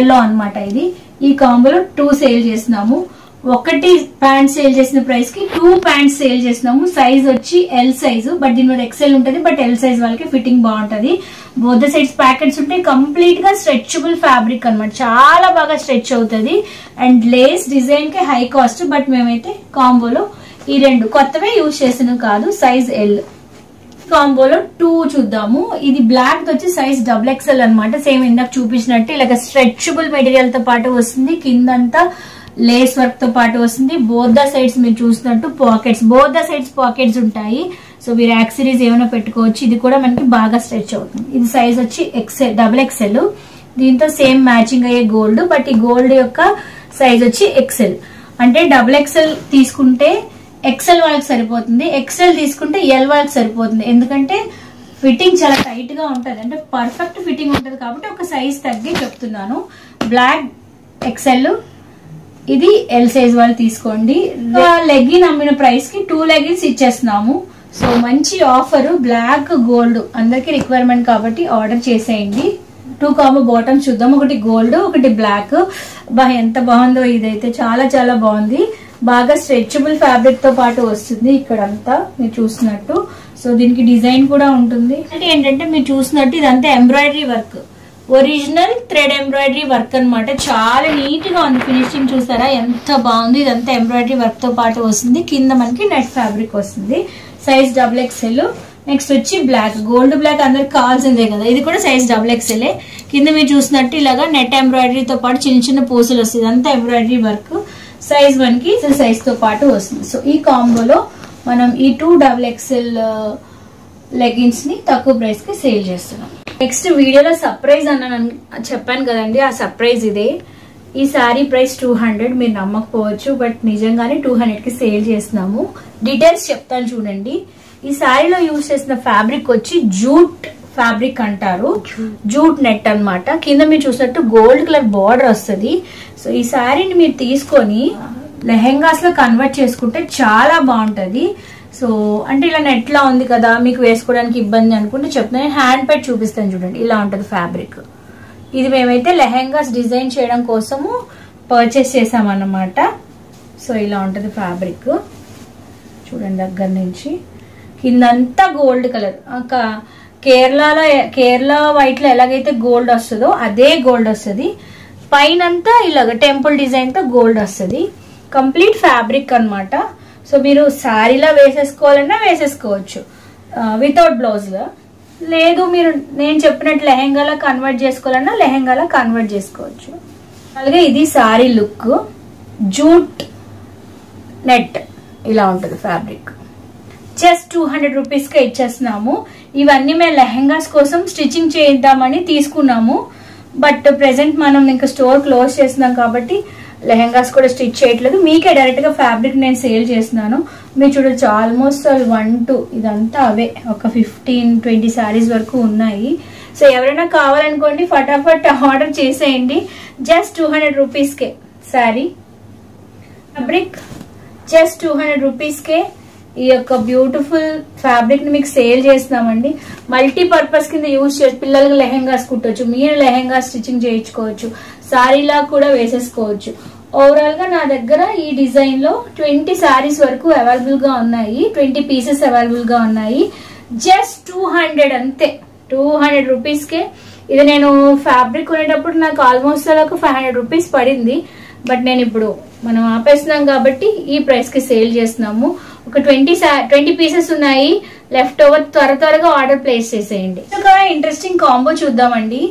ఎల్లో అనమాట. ఇది ఈ కాంబోలో 2 సేల్ చేస్తున్నాము. 1 ప్యాంట్ సేల్ చేసిన ప్రైస్ కి 2 ప్యాంట్స్ సేల్ చేస్తున్నాము. సైజ్ వచ్చి ఎల్ సైజు, బట్ దీని మీద ఎక్స్ఎల్ ఉంటుంది, బట్ ఎల్ సైజ్ వాళ్ళకి ఫిట్టింగ్ బాగుంటది. బోత్ ద సైడ్స్ ప్యాకెట్స్ ఉంటాయి, కంప్లీట్ గా స్ట్రెచబుల్ ఫ్యాబ్రిక్ అనమాట, చాలా బాగా స్ట్రెచ్ అవుతుంది. అండ్ లేస్ డిజైన్ కి హై కాస్ట్, బట్ మేమైతే కాంబోలో ఈ 2 కొత్తవే యూజ్ చేసినవి కాదు. సైజ్ ఎల్ కాంబోలో 2 చూద్దాము. ఇది బ్లాక్ వచ్చి సైజ్ డబుల్ ఎక్స్ఎల్ అనమాట. సేమ్ ఇందాక చూపించినట్టు ఇలాగ స్ట్రెచబుల్ మెటీరియల్ తో పాటు వస్తుంది, కిందంతా లేస్ వర్క్ తో పాటు వస్తుంది. బోత్ ద సైడ్స్ మీరు చూసినట్టు pockets, both the sides pockets ఉంటాయి. సో మీరు యాక్సరీస్ ఏమైనా పెట్టుకోవచ్చు. ఇది కూడా మనకి బాగా స్ట్రెచ్ అవుతుంది. ఇది సైజ్ వచ్చి ఎక్స్ఎల్, డబుల్ ఎక్స్ఎల్. దీంతో సేమ్ మ్యాచింగ్ అయ్యే గోల్డ్, బట్ ఈ గోల్డ్ యొక్క సైజ్ వచ్చి ఎక్స్ఎల్. అంటే డబుల్ ఎక్స్ఎల్ తీసుకుంటే ఎక్స్ఎల్ వాళ్ళకి సరిపోతుంది, ఎక్స్ఎల్ తీసుకుంటే ఎల్ వాళ్ళకి సరిపోతుంది. ఎందుకంటే ఫిట్టింగ్ చాలా టైట్ గా ఉంటది, అంటే పర్ఫెక్ట్ ఫిట్టింగ్ ఉంటది కాబట్టి ఒక సైజ్ తగ్గి చెప్తున్నాను. బ్లాక్ ఎక్స్ఎల్, ఇది ఎల్ సైజ్ వాళ్ళు తీసుకోండి. లెగ్గిన్ అమ్మిన ప్రైస్ కి 2 లెగ్గిన్స్ ఇచ్చేస్తున్నాము. సో మంచి ఆఫర్, బ్లాక్ గోల్డ్ అందరికి రిక్వైర్మెంట్ కాబట్టి ఆర్డర్ చేసేయండి. 2 కాంబో బాటమ్స్ చూద్దాం. ఒకటి గోల్డ్, ఒకటి బ్లాక్. ఎంత బాగుందో, ఇదైతే చాలా చాలా బాగుంది. బాగా స్ట్రెచబుల్ ఫ్యాబ్రిక్ తో పాటు వస్తుంది ఇక్కడంతా మీరు చూసినట్టు. సో దీనికి డిజైన్ కూడా ఉంటుంది. అంటే ఏంటంటే మీరు చూసినట్టు ఇదంతా embroidery work, original thread embroidery work అనమాట. చాలా నీట్ గా ఉంది, ఫినిషింగ్ చూసారా ఎంత బాగుంది. ఇదంతా ఎంబ్రాయిడరీ వర్క్ తో పాటు వస్తుంది, కింద మనకి నెట్ ఫ్యాబ్రిక్ వస్తుంది. Size double XL. నెక్స్ట్ వచ్చి బ్లాక్, గోల్డ్ బ్లాక్ అందరికి కావాల్సిందే కదా, ఇది కూడా సైజ్ డబుల్ ఎక్స్ఎల్. కింద మీరు చూసినట్టు ఇలాగా నెట్ ఎంబ్రాయిడరీతో పాటు చిన్న చిన్న పూసలు వస్తుంది, అంతా ఎంబ్రాయిడరీ వర్క్. సైజ్ 1 కి సైజ్ తో పాటు వస్తుంది. సో ఈ కాంబోలో మనం ఈ 2 డబుల్ ఎక్స్ఎల్ లెగిన్స్ ని తక్కువ ప్రైస్ కి సేల్ చేస్తున్నాం. నెక్స్ట్ వీడియోలో సర్ప్రైజ్ అన్న చెప్పాను కదండి, ఆ సర్ప్రైజ్ ఇదే. ఈ సారీ ప్రైస్ 200, మీరు నమ్మకపోవచ్చు, బట్ నిజంగానే 200 కి సేల్ చేస్తున్నాము. డీటెయిల్స్ చెప్తాను చూడండి. ఈ సారీలో యూజ్ చేసిన ఫ్యాబ్రిక్ వచ్చి జూట్ ఫ్యాబ్రిక్ అంటారు, జూట్ నెట్ అన్నమాట. కింద మీరు చూసినట్టు గోల్డ్ కలర్ బార్డర్ వస్తుంది. సో ఈ సారీని మీరు తీసుకొని లెహెంగాస్ లో కన్వర్ట్ చేసుకుంటే చాలా బాగుంటది. సో అంటే ఇలా నెట్ లా ఉంది కదా, మీకు వేసుకోవడానికి ఇబ్బంది అనుకుంటే చెప్తాను, హ్యాండ్ పెట్టి చూపిస్తాను చూడండి. ఇలా ఉంటది ఫ్యాబ్రిక్. ఇది మేమైతే లెహెంగాస్ డిజైన్ చేయడం కోసము పర్చేస్ చేసామన్నమాట. సో ఇలా ఉంటది ఫ్యాబ్రిక్ చూడండి, దగ్గర నుంచి కిందంతా గోల్డ్ కలర్. కేరళ వైట్ లో ఎలాగైతే గోల్డ్ వస్తుందో అదే గోల్డ్ వస్తుంది. పైనంతా ఇలాగ టెంపుల్ డిజైన్ తో గోల్డ్ వస్తుంది. కంప్లీట్ ఫ్యాబ్రిక్ అన్నమాట. సో మీరు శారీలా వేసేసుకోవాలన్నా వేసేసుకోవచ్చు వితౌట్ బ్లౌజ్ గా, లేదు మీరు నేను చెప్పినట్టు లెహెంగాలా కన్వర్ట్ చేసుకోవాలన్నా లెహెంగాలా కన్వర్ట్ చేసుకోవచ్చు. అలాగే ఇది శారీ లుక్, జూట్ నెట్ ఇలా ఉంటుంది ఫ్యాబ్రిక్. జస్ట్ 200 రూపీస్ కి ఇచ్చేస్తున్నాము. ఇవన్నీ మేము లెహెంగాస్ కోసం స్టిచ్చింగ్ చేద్దామని తీసుకున్నాము, బట్ ప్రెసెంట్ మనం ఇంకా స్టోర్ క్లోజ్ చేస్తున్నాం కాబట్టి లెహెంగాస్ కూడా స్టిచ్ చేయట్లేదు. మీకే డైరెక్ట్ గా ఫ్యాబ్రిక్ నేను సేల్ చేస్తున్నాను. మీరు చూడొచ్చు ఆల్మోస్ట్ 1 2 ఇదంతా అవే, ఒక 15-20 శారీస్ వరకు ఉన్నాయి. సో ఎవరైనా కావాలనుకోండి ఫటాఫట్ ఆర్డర్ చేసేయండి. జస్ట్ 200 రూపీస్ కే శారీ ఫ్యాబ్రిక్, జస్ట్ 200 రూపీస్ కే ఈ యొక్క బ్యూటిఫుల్ ఫ్యాబ్రిక్ ని మీకు సేల్ చేస్తున్నామండి. మల్టీపర్పస్ కింద యూజ్ చేసి పిల్లలకి లెహెంగాస్ కుట్టొచ్చు, మీరు లెహెంగా స్టిచ్చింగ్ చేయించుకోవచ్చు, సారీలా కూడా వేసేసుకోవచ్చు. ఓవరాల్ గా నా దగ్గర ఈ డిజైన్ లో 20 శారీస్ వరకు అవైలబుల్ గా ఉన్నాయి, 20 పీసెస్ అవైలబుల్ గా ఉన్నాయి. జస్ట్ 200 అంతే, 200 రూపీస్ కే. ఇది నేను ఫ్యాబ్రిక్ కొనేటప్పుడు నాకు ఆల్మోస్ట్ ఒక 500 రూపీస్ పడింది, బట్ నేను ఇప్పుడు మనం ఆపేస్తున్నాం కాబట్టి ఈ ప్రైస్ కి సేల్ చేస్తున్నాము. ఒక 20 పీసెస్ ఉన్నాయి లెఫ్ట్ ఓవర్, త్వరగా ఆర్డర్ ప్లేస్ చేసేయండి. ఒక ఇంట్రెస్టింగ్ కాంబో చూద్దామండి.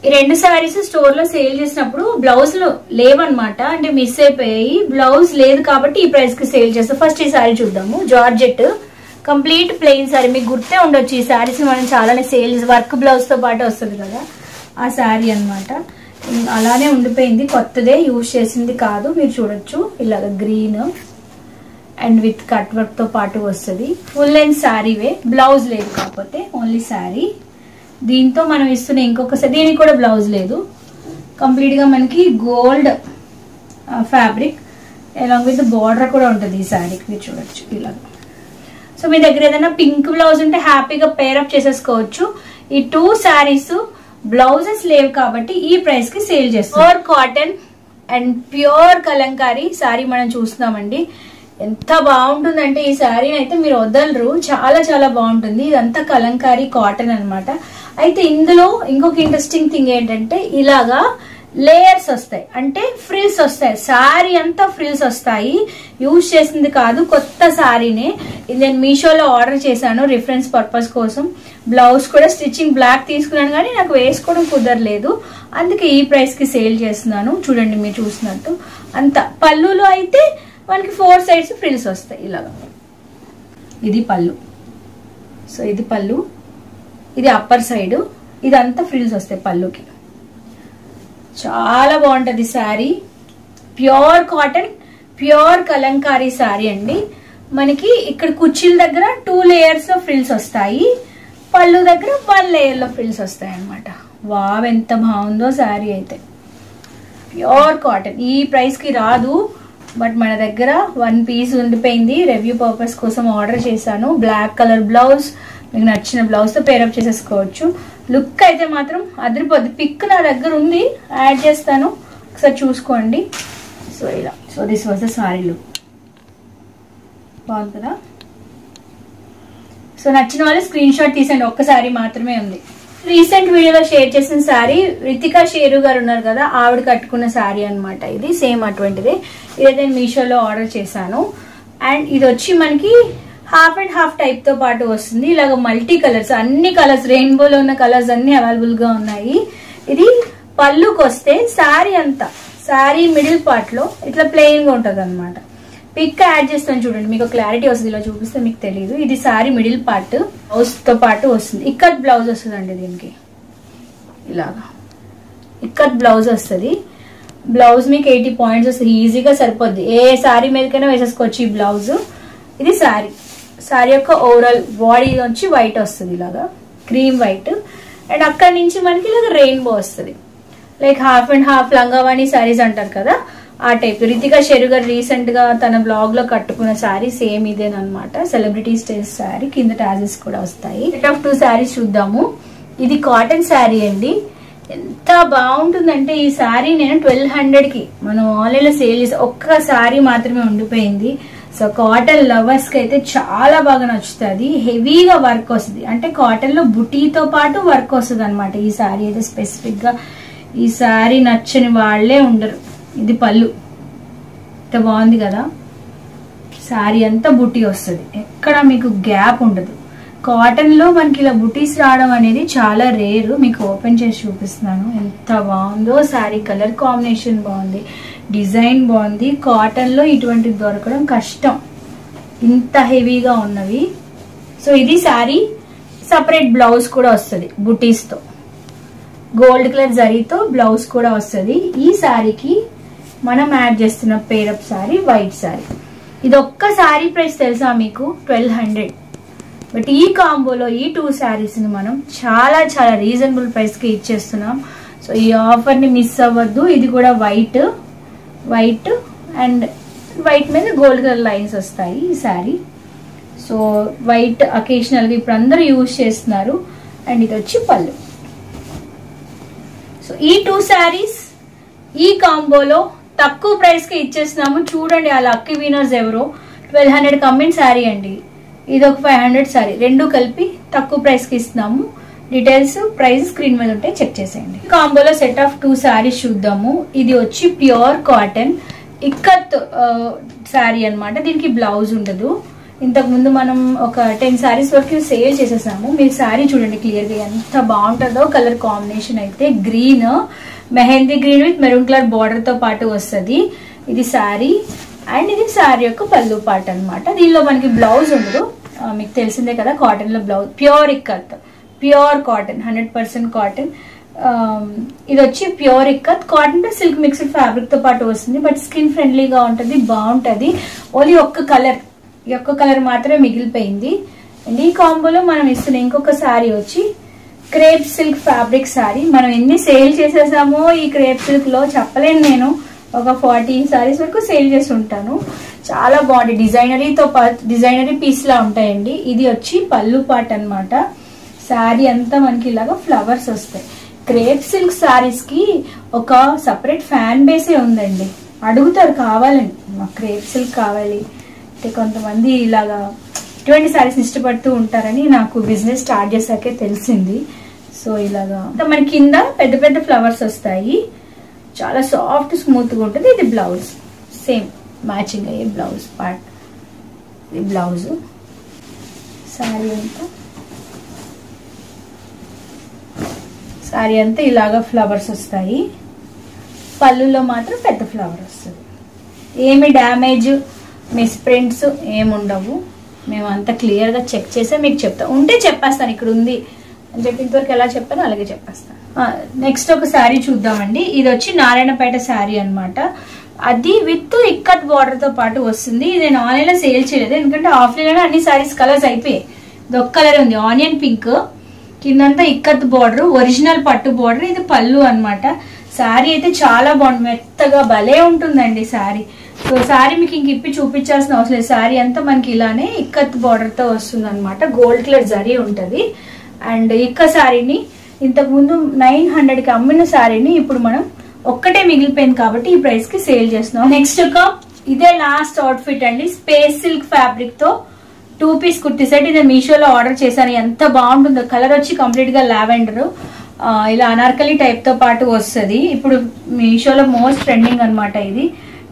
ఈ 2 సారీస్ స్టోర్ లో సేల్ చేసినప్పుడు బ్లౌజ్ లో లేవన్నమాట, అంటే మిస్ అయిపోయాయి. బ్లౌజ్ లేదు కాబట్టి ఈ ప్రైస్ కి సేల్ చేస్తాం. ఫస్ట్ ఈ సారీ చూద్దాము. జార్జెట్ కంప్లీట్ ప్లెయిన్ సారీ, మీకు గుర్తే ఉండొచ్చు ఈ సారీస్ మనం చాలానే సేల్ చేసి వర్క్ బ్లౌజ్ తో పాటు వస్తుంది కదా ఆ సారీ అన్నమాట. అలానే ఉండిపోయింది, కొత్తదే, యూజ్ చేసింది కాదు. మీరు చూడొచ్చు ఇలాగ green and with cut work తో పాటు వస్తుంది. ఫుల్ లెంత్ సారీవే, బ్లౌజ్ లేదు కాకపోతే ఓన్లీ సారీ. దీంతో మనం ఇస్తున్న ఇంకొక దీనికి కూడా బ్లౌజ్ లేదు. కంప్లీట్ గా మనకి gold fabric along with border కూడా ఉంటుంది ఈ సారీకి, మీరు చూడొచ్చు ఇలాగ. సో మీ దగ్గర ఏదైనా పింక్ బ్లౌజ్ ఉంటే హ్యాపీగా పేరప్ చేసేసుకోవచ్చు. ఈ 2 సారీస్ బ్లౌజెస్ లేవు కాబట్టి ఈ ప్రైస్ కి సేల్ చేస్తాం. Pure cotton and pure Kalamkari sorry మనం చూస్తున్నామండి. ఎంత బాగుంటుందంటే ఈ సారీ అయితే మీరు వదలరు, చాలా చాలా బాగుంటుంది. ఇదంతా కలంకారీ కాటన్ అన్నమాట. అయితే ఇందులో ఇంకొక ఇంట్రెస్టింగ్ థింగ్ ఏంటంటే ఇలాగా లేయర్స్ వస్తాయి, అంటే ఫ్రిల్స్ వస్తాయి. సారీ అంతా ఫ్రిల్స్ వస్తాయి, యూజ్ చేసింది కాదు, కొత్త సారీనే. ఇది నేను మీషోలో ఆర్డర్ చేశాను రిఫరెన్స్ పర్పస్ కోసం. బ్లౌజ్ కూడా స్టిచ్చింగ్ బ్లాక్ తీసుకున్నాను కానీ నాకు వేసుకోవడం కుదరలేదు, అందుకే ఈ ప్రైస్ కి సేల్ చేస్తున్నాను. చూడండి మీరు చూసినట్టు అంత. పళ్ళులో అయితే మనకి 4 సైడ్స్ ఫ్రిల్స్ వస్తాయి ఇలాగా. ఇది పళ్ళు, సో ఇది పళ్ళు, ఇది అప్పర్ సైడ్, ఇదంతా ఫ్రిల్స్ వస్తాయి పళ్ళుకి. చాలా బాగుంటది sorry. Pure cotton pure Kalamkari sorry అండి. మనకి ఇక్కడ కుర్చీల దగ్గర 2 లేయర్స్ లో ఫ్రిల్స్ వస్తాయి, పళ్ళు దగ్గర 1 లేయర్ లో ఫ్రిల్స్ వస్తాయి అనమాట. వావ్ ఎంత బాగుందో సారీ అయితే. ప్యూర్ కాటన్ ఈ ప్రైస్ కి రాదు, బట్ మన దగ్గర 1 పీస్ ఉండిపోయింది. రివ్యూ పర్పస్ కోసం ఆర్డర్ చేశాను. బ్లాక్ కలర్ బ్లౌజ్, మీకు నచ్చిన బ్లౌజ్ తో పేరప్ చేసేసుకోవచ్చు. లుక్ అయితే మాత్రం అదిరిపోద్ది. పిక్ నా దగ్గర ఉంది, యాడ్ చేస్తాను, ఒకసారి చూసుకోండి. సో ఇలా, so this was the sorry look. బాగుంది కదా. సో నచ్చిన వాళ్ళు స్క్రీన్ షాట్ తీసండి, ఒక్కసారి మాత్రమే ఉంది. రీసెంట్ వీడియోలో షేర్ చేసిన సారీ రితికా షేరు గారు ఉన్నారు కదా, ఆవిడ కట్టుకున్న సారీ అనమాట. ఇది సేమ్ అటువంటిదే. ఇదైతే నేను మీషోలో ఆర్డర్ చేశాను. అండ్ ఇది వచ్చి మనకి హాఫ్ అండ్ హాఫ్ టైప్ తో పాటు వస్తుంది. ఇలాగ మల్టీ కలర్స్, అన్ని కలర్స్, రెయిన్బోలో ఉన్న కలర్స్ అన్ని అవైలబుల్ గా ఉన్నాయి. ఇది పళ్ళుకి వస్తే సారీ అంతా, సారీ మిడిల్ పార్ట్ లో ఇట్లా ప్లెయిన్ గా ఉంటది అనమాట. పిక్ యాడ్ చేస్తాను చూడండి, మీకు క్లారిటీ వస్తుంది. ఇలా చూపిస్తే మీకు తెలియదు. ఇది సారీ మిడిల్ పార్ట్, బ్లౌజ్ తో పాటు వస్తుంది. ఇక్కత్ బ్లౌజ్ వస్తుంది అండి దీనికి, ఇలాగా ఇక్కత్ బ్లౌజ్ వస్తుంది. బ్లౌజ్ మీకు 80 పాయింట్స్ వస్తుంది, ఈజీగా సరిపోద్ది. ఏ సారీ మీదకైనా వేసేసుకోవచ్చు ఈ బ్లౌజ్. ఇది సారీ, సారీ యొక్క ఓవరాల్ బాడీ వచ్చి వైట్ వస్తుంది, ఇలాగా క్రీమ్ వైట్. అండ్ అక్కడి నుంచి మనకి ఇలాగ రెయిన్బో వస్తుంది, లైక్ హాఫ్ అండ్ హాఫ్ లంగావాణి సారీస్ అంటారు కదా ఆ టైప్. రితికా షెరు గారు రీసెంట్ గా తన బ్లాగ్ లో కట్టుకున్న సారీ సేమ్ ఇదేనమాట. సెలబ్రిటీ స్టేజ్ సారీ, కింద టాజెస్ కూడా వస్తాయి. సెట్ ఆఫ్ 2 సారీస్ చూద్దాము. ఇది కాటన్ సారీ అండి. ఎంత బాగుంటుందంటే ఈ సారీ నేను 1200 కి మనం ఆన్లైన్ లో సేల్ చేసి, ఒక్క సారీ మాత్రమే ఉండిపోయింది. సో కాటన్ లవర్స్ కి అయితే చాలా బాగా నచ్చుతుంది. హెవీగా వర్క్ వస్తుంది, అంటే కాటన్ లో బుటీతో పాటు వర్క్ వస్తుంది అనమాట. ఈ సారీ అయితే స్పెసిఫిక్ గా ఈ సారీ నచ్చని వాళ్లే ఉండరు. ఇది పళ్ళు, ఎంత బాగుంది కదా. సారీ అంతా బుటీ వస్తుంది, ఎక్కడ మీకు గ్యాప్ ఉండదు. కాటన్ లో మనకి ఇలా బుటీస్ రావడం అనేది చాలా రేరు. మీకు ఓపెన్ చేసి చూపిస్తున్నాను, ఎంత బాగుందో సారీ. కలర్ కాంబినేషన్ బాగుంది, డిజైన్ బాగుంది. కాటన్ లో ఇటువంటిది దొరకడం కష్టం, ఇంత హెవీగా ఉన్నవి. సో ఇది సారీ. సపరేట్ బ్లౌజ్ కూడా వస్తుంది బుటీస్ తో, గోల్డ్ కలర్ జరీతో బ్లౌజ్ కూడా వస్తుంది. ఈ సారీకి మనం యాడ్ చేస్తున్న పేరప్ సారీ వైట్ సారీ. ఇది ఒక్క సారీ ప్రైస్ తెలుసా మీకు 1200. బట్ ఈ కాంబోలో ఈ 2 సారీస్ ని మనం చాలా చాలా రీజనబుల్ ప్రైస్ కి ఇచ్చేస్తున్నాం. సో ఈ ఆఫర్ ని మిస్ అవ్వద్దు. ఇది కూడా వైట్, వైట్ అండ్ వైట్ మీద గోల్డ్ కలర్ లైన్స్ వస్తాయి ఈ సారీ. సో వైట్ అకేషనల్ గా ఇప్పుడు అందరూ యూజ్ చేస్తున్నారు. అండ్ ఇది వచ్చి పళ్ళు. సో ఈ 2 సారీస్ ఈ కాంబోలో తక్కువ ప్రైస్ కి ఇచ్చేస్తున్నాము. చూడండి ఆ లక్కీ వినర్స్ ఎవరో. 1200 కమెంట్ సారీ అండి, ఇది ఒక 500 సారీ, రెండు కలిపి తక్కువ ప్రైస్ కి ఇస్తున్నాము. డీటెయిల్స్ ప్రైస్ స్క్రీన్ మీద ఉంటే చెక్ చేసేయండి. కాంబోలో సెట్ ఆఫ్ 2 సారీస్ చూద్దాము. ఇది వచ్చి ప్యూర్ కాటన్ ఇక్కత్ సారీ అన్నమాట. దీనికి బ్లౌజ్ ఉండదు. ఇంతకు ముందు మనం ఒక 10 సారీస్ వరకు సేల్ చేసేసాము. మీరు సారీ చూడండి క్లియర్ గా ఎంత బాగుంటుందో. కలర్ కాంబినేషన్ అయితే green, mehndi green with maroon colour border తో పాటు వస్తుంది. ఇది సారీ అండ్ ఇది సారీ యొక్క పళ్ళు పార్ట్ అన్నమాట. దీనిలో మనకి బ్లౌజ్ ఉండదు, మీకు తెలిసిందే కదా. కాటన్ లో blouse pure ikat, pure cotton, 100% cotton. ఇది వచ్చి ప్యూర్ ఇక్కత్ కాటన్ తో సిల్క్ మిక్స్డ్ ఫ్యాబ్రిక్ తో పాటు వస్తుంది. బట్ స్కిన్ ఫ్రెండ్లీగా ఉంటుంది, బాగుంటది. ఓన్లీ ఒక్క కలర్, ఈ ఒక్క కలర్ మాత్రమే మిగిలిపోయింది. అండ్ ఈ కాంబోలో మనం ఇస్తున్న ఇంకొక సారీ వచ్చి క్రేప్ సిల్క్ ఫ్యాబ్రిక్ సారీ. మనం ఎన్ని సేల్ చేసేసామో ఈ క్రేప్ సిల్క్ లో చెప్పలేను. నేను ఒక 40 సారీస్ వరకు సేల్ చేసి ఉంటాను. చాలా బాగుంది. డిజైనరీ పీస్ లా ఉంటాయండి. ఇది వచ్చి పళ్ళు పార్ట్ అన్నమాట. శారీ అంతా మనకి ఇలాగా ఫ్లవర్స్ వస్తాయి. క్రేప్ సిల్క్ సారీస్ కి ఒక సపరేట్ ఫ్యాన్ బేసే ఉందండి. అడుగుతారు కావాలని, మాకు క్రేప్ సిల్క్ కావాలి అంటే. కొంతమంది ఇలాగా ఇటువంటి సారీస్ ఇష్టపడుతూ ఉంటారని నాకు బిజినెస్ స్టార్ట్ చేశాకే తెలిసింది. సో ఇలాగా మన కింద పెద్ద పెద్ద ఫ్లవర్స్ వస్తాయి. చాలా సాఫ్ట్ స్మూత్ గా ఉంటుంది. ఇది బ్లౌజ్, సేమ్ మ్యాచింగ్ అయ్యే బ్లౌజ్ పార్ట్. ఇది బ్లౌజ్. సారీ అంతా ఇలాగా ఫ్లవర్స్ వస్తాయి. పళ్ళులో మాత్రం పెద్ద ఫ్లవర్ వస్తుంది. ఏమి డ్యామేజ్, మిస్ ప్రింట్స్ ఏముండవు. మేము అంతా క్లియర్ గా చెక్ చేసే మీకు చెప్తాం. ఉంటే చెప్పేస్తాను, ఇక్కడ ఉంది అని చెప్పి ఇంతవరకు ఎలా చెప్పానో అలాగే చెప్పేస్తాను. నెక్స్ట్ ఒక శారీ చూద్దామండి. ఇది వచ్చి నారాయణపేట శారీ అన్నమాట. అది విత్ ఇక్కత్ బార్డర్ తో పాటు వస్తుంది. ఇది నేను ఆన్లైన్ లో సేల్ చేయలేదు, ఎందుకంటే ఆఫ్లైన్ లో అన్ని శారీస్ కలర్స్ అయిపోయాయి. ఇది ఒక కలర్ ఉంది, ఆనియన్ పింక్, కిందంతా ఇక్కత్ బార్డర్, ఒరిజినల్ పట్టు బార్డర్. ఇది పళ్ళు అన్నమాట. శారీ అయితే చాలా బాగుంది, మెత్తగా భలే ఉంటుందండి శారీ. సో శారీ మీకు ఇంక ఇప్పి చూపించాల్సిన అవసరం లేదు. శారీ అంతా మనకి ఇలానే ఇక్కత్ బార్డర్ తో వస్తుంది అనమాట. గోల్డ్ కలర్ జరీ ఉంటది. అండ్ ఇక్క శారీని ఇంతకు ముందు 900కి అమ్మిన శారీని ఇప్పుడు మనం ఒక్కటే మిగిలిపోయింది కాబట్టి ఈ ప్రైస్ కి సేల్ చేస్తున్నాం. నెక్స్ట్ ఒక ఇదే లాస్ట్ అవుట్ఫిట్ అండి. స్పేస్ సిల్క్ ఫ్యాబ్రిక్ తో 2 పీస్ కుర్తీ సెట్. ఇది మీషోలో ఆర్డర్ చేశాను. ఎంత బాగుంటుందో. కలర్ వచ్చి కంప్లీట్ గా లావెండర్, ఇలా అనార్కలి టైప్ తో పాటు వస్తుంది. ఇప్పుడు మీషోలో మోస్ట్ ట్రెండింగ్ అనమాట. ఇది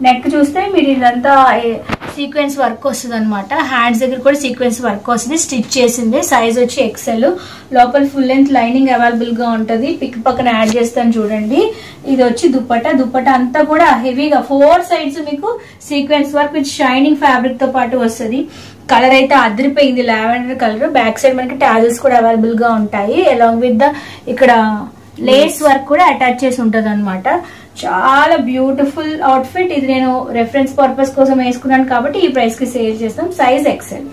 నెక్ చూస్తే మీరు ఇదంతా సీక్వెన్స్ వర్క్ వస్తుంది అనమాట. హ్యాండ్స్ దగ్గర కూడా సీక్వెన్స్ వర్క్ వస్తుంది. స్టిచ్ చేసింది. సైజ్ వచ్చి ఎక్సెల్. లోపల ఫుల్ లెంత్ లైనింగ్ అవైలబుల్ గా ఉంటది. పిక్ పక్కన యాడ్ చేస్తాను చూడండి. ఇది వచ్చి దుపట్టా. దుపట్టా అంతా కూడా హెవీగా 4 సైడ్స్ మీకు sequence work with shining fabric తో పాటు వస్తుంది. కలర్ అయితే అదిరిపోయింది, లావెండర్ కలర్. బ్యాక్ సైడ్ మనకి టాజల్స్ కూడా అవైలబుల్ గా ఉంటాయి. అలాంగ్ విత్ ద ఇక్కడ లేస్ వర్క్ కూడా అటాచ్ చేసి ఉంటది అనమాట. చాలా బ్యూటిఫుల్ అవుట్ఫిట్. ఇది నేను రెఫరెన్స్ పర్పస్ కోసం వేసుకున్నాను కాబట్టి ఈ ప్రైస్ కి సేల్ చేస్తాం. Size XL.